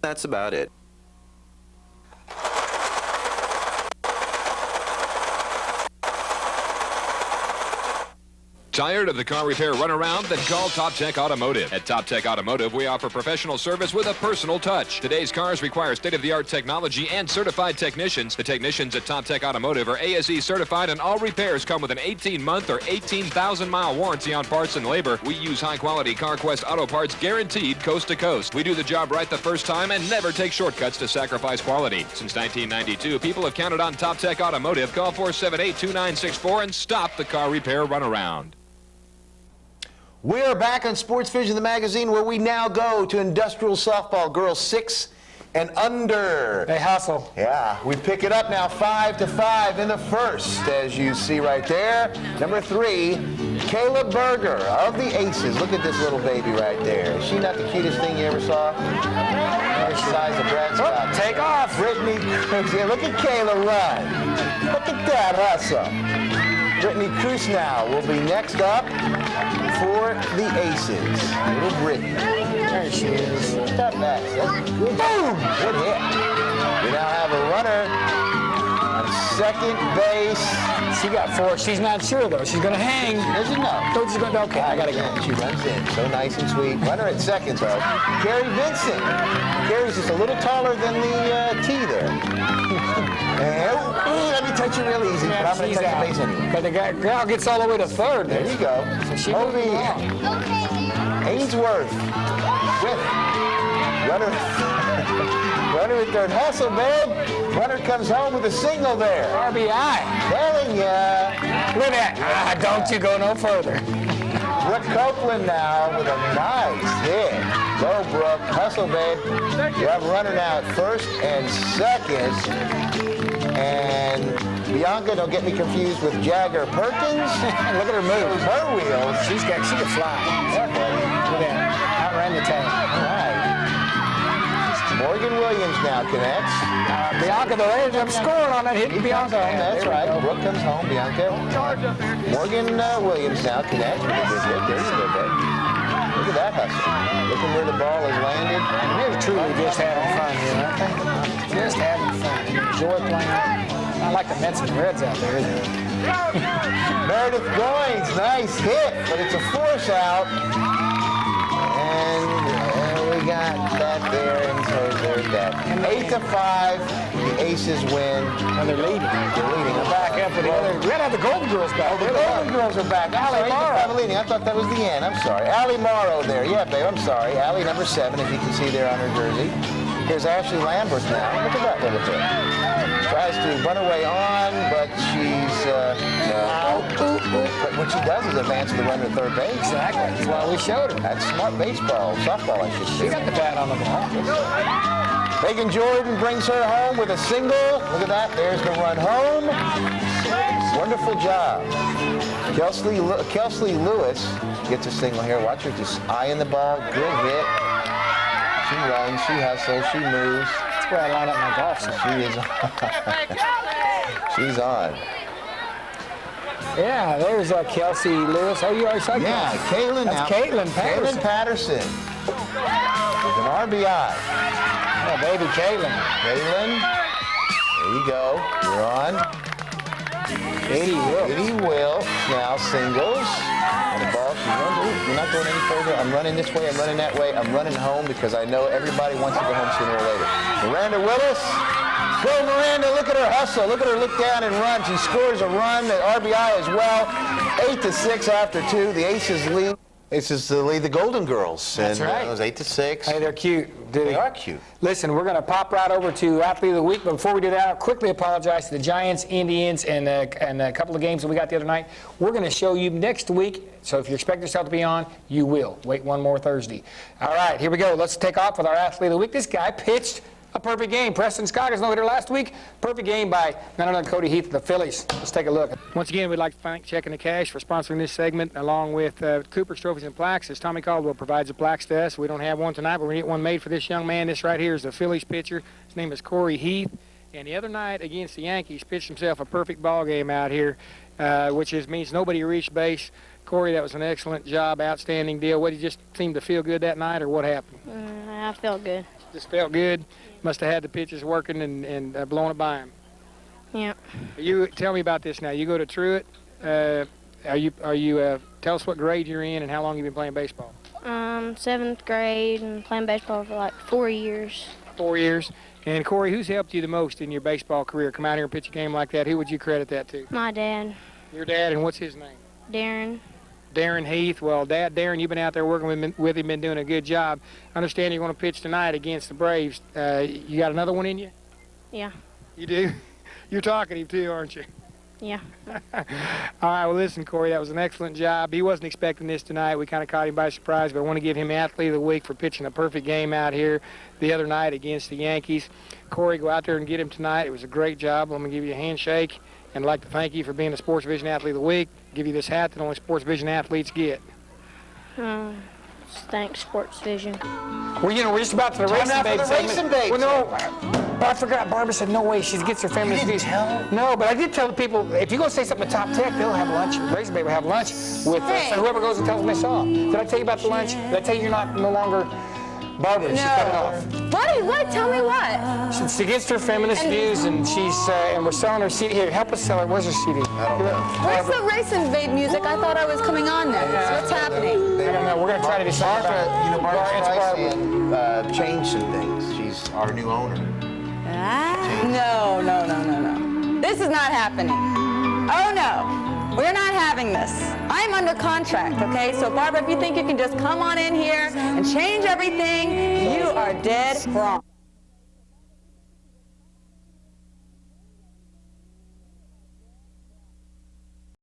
That's about it. Tired of the car repair runaround? Then call Top Tech Automotive. At Top Tech Automotive, we offer professional service with a personal touch. Today's cars require state-of-the-art technology and certified technicians. The technicians at Top Tech Automotive are ASE certified, and all repairs come with an 18-month or 18,000-mile warranty on parts and labor. We use high-quality CarQuest auto parts guaranteed coast to coast. We do the job right the first time and never take shortcuts to sacrifice quality. Since 1992, people have counted on Top Tech Automotive. Call 478-2964 and stop the car repair runaround. We are back on SportsVision, the magazine, where we now go to industrial softball, girls 6 and under. They hustle. Yeah, we pick it up now 5-5 in the first, as you see right there. Number 3, Kayla Berger of the Aces. Look at this little baby right there. Is she not the cutest thing you ever saw? The size of Brad Scott. Take off. Brittany Cruz. Yeah, look at Kayla run. Look at that hustle. Brittany Cruz now will be next up for the Aces. Little Brittany. There she is. Step back. Boom! Good hit. We now have a runner on second base. She got 4. She's not sure, though. She's going to hang. She doesn't know. So she's going to, okay, I got to go. She runs in. So nice and sweet. Runner at second, though. Carrie Vincent. Carrie's just a little taller than the T there. Let me touch you real easy, but I'm going to touch the base anyway. But the girl gets all the way to third. There you go. So she Ainsworth with runner at third. Hustle, babe. Runner comes home with a single there. RBI. Telling ya. Look at that. Don't you go no further. Brooke Copeland now with a nice hit. Go, Brooke. Hustle, babe. You have a runner now at first and second. And Bianca, don't get me confused with Jagger Perkins. Look at her move. Her wheels. She can fly. Yeah, buddy. Look at that. Outran the tank. All right. Morgan Williams now connects. Bianca, though, they ended up scoring on that hit. Bianca. That's right. Brooke comes home. Bianca. Morgan Williams now connects. There you go, babe. Look at that hustle. Look at where the ball is landed. And they're truly just having fun here, aren't they? Just having fun. Enjoy playing. I like the Mets and Reds out there, isn't it? Meredith Goins, nice hit, but it's a force out. And we got that there, and so there's that. 8-5, the Aces win. And they're leading. They're leading. They're back up with the other. We gotta have the Golden Girls back. Oh, the Golden Girls are back. Allie Morrow. Leading. I thought that was the end. I'm sorry. Allie Morrow there. Yeah, babe, I'm sorry. Allie number 7, as you can see there on her jersey. Here's Ashley Lambert now. Look at that little thing. Tries to run away on, but she's no. But what she does is advance the run to third base. Exactly. That's why we showed her. That's smart baseball, softball, I should say. She got the bat on the ball. Megan Jordan brings her home with a single. Look at that. There's the run home. Wonderful job. Kelsey Lewis gets a single here. Watch her just eyeing the ball. Good hit. She runs, she hustles, she moves. That's where I line up my golf swing. She is on. She's on. Yeah, there's Kelsey Lewis. Oh, you already saw Kelsey. Yeah, Caitlin. That's Caitlin Patterson. Caitlin Patterson. With an RBI. Oh, baby Caitlin. Caitlin. There you go. You're on. Katie Wilkes now singles. And the ball, she runs. Ooh, you're not going any further. I'm running this way, I'm running that way. I'm running home because I know everybody wants to go home sooner or later. Miranda Willis. Go Miranda, look at her hustle. Look at her look down and run. She scores a run, the RBI as well. 8-6 after 2. The Aces lead. Aces lead the Golden Girls. That's right. It was 8-6. Hey, they're cute. They are cute. Listen, we're going to pop right over to Athlete of the Week, but before we do that, I'll quickly apologize to the Giants, Indians, and a couple of games that we got the other night. We're going to show you next week, so if you expect yourself to be on, you will. Wait one more Thursday. All right, here we go. Let's take off with our Athlete of the Week. This guy pitched a perfect game. Preston Scott is no hitter last week. Perfect game by none other than Cody Heath of the Phillies. Let's take a look. Once again, we'd like to thank Checking the Cash for sponsoring this segment, along with Cooper's Trophies and Plaques, as Tommy Caldwell provides the plaques to us. We don't have one tonight, but we're going to get one made for this young man. This right here is the Phillies pitcher. His name is Corey Heath. And the other night against the Yankees, pitched himself a perfect ball game out here, which means nobody reached base. Corey, that was an excellent job, outstanding deal. What, did you just seem to feel good that night, or what happened? I felt good. Just felt good? Must have had the pitches working and blowing it by him. Yeah. You tell me about this now. You go to Truett. Tell us what grade you're in and how long you've been playing baseball. 7th grade and playing baseball for like 4 years. 4 years. And Corey, who's helped you the most in your baseball career? Come out here and pitch a game like that. Who would you credit that to? My dad. Your dad, and what's his name? Darren. Darren Heath. Well, Darren, you've been out there working with him, been doing a good job. I understand you're going to pitch tonight against the Braves. You got another one in you? Yeah. You do? You're talkative too, aren't you? Yeah. All right, well, listen, Corey, that was an excellent job. He wasn't expecting this tonight. We kind of caught him by surprise, but I want to give him Athlete of the Week for pitching a perfect game out here the other night against the Yankees. Corey, go out there and get him tonight. It was a great job. I'm going to give you a handshake, and I'd like to thank you for being a SportsVision Athlete of the Week. Give you this hat that only SportsVision athletes get. Thanks, SportsVision. Well, you know, we're just about to the racing babe segment. Well, no, I forgot. Barbara said no way. She gets her feminist views. No, but I did tell the people, if you go say something to Top Tech, they'll have lunch. Racing babe will have lunch with so whoever goes and tells them they saw. Did I tell you about the lunch? Did I tell you you're no longer Barbara? She's cut it off. What? Tell me what? She's against her feminist views, and she's and we're selling her CD. Here, help us sell her. Where's her CD? I don't know. Where's the racing babe music? I thought I was coming on next. What's happening? I don't know. We're going to try to decide about it. You know, Barbara's changed some things. She's our new owner. No. This is not happening. Oh, no. We're not having this. I'm under contract, okay? So, Barbara, if you think you can just come on in here and change everything, you are dead wrong.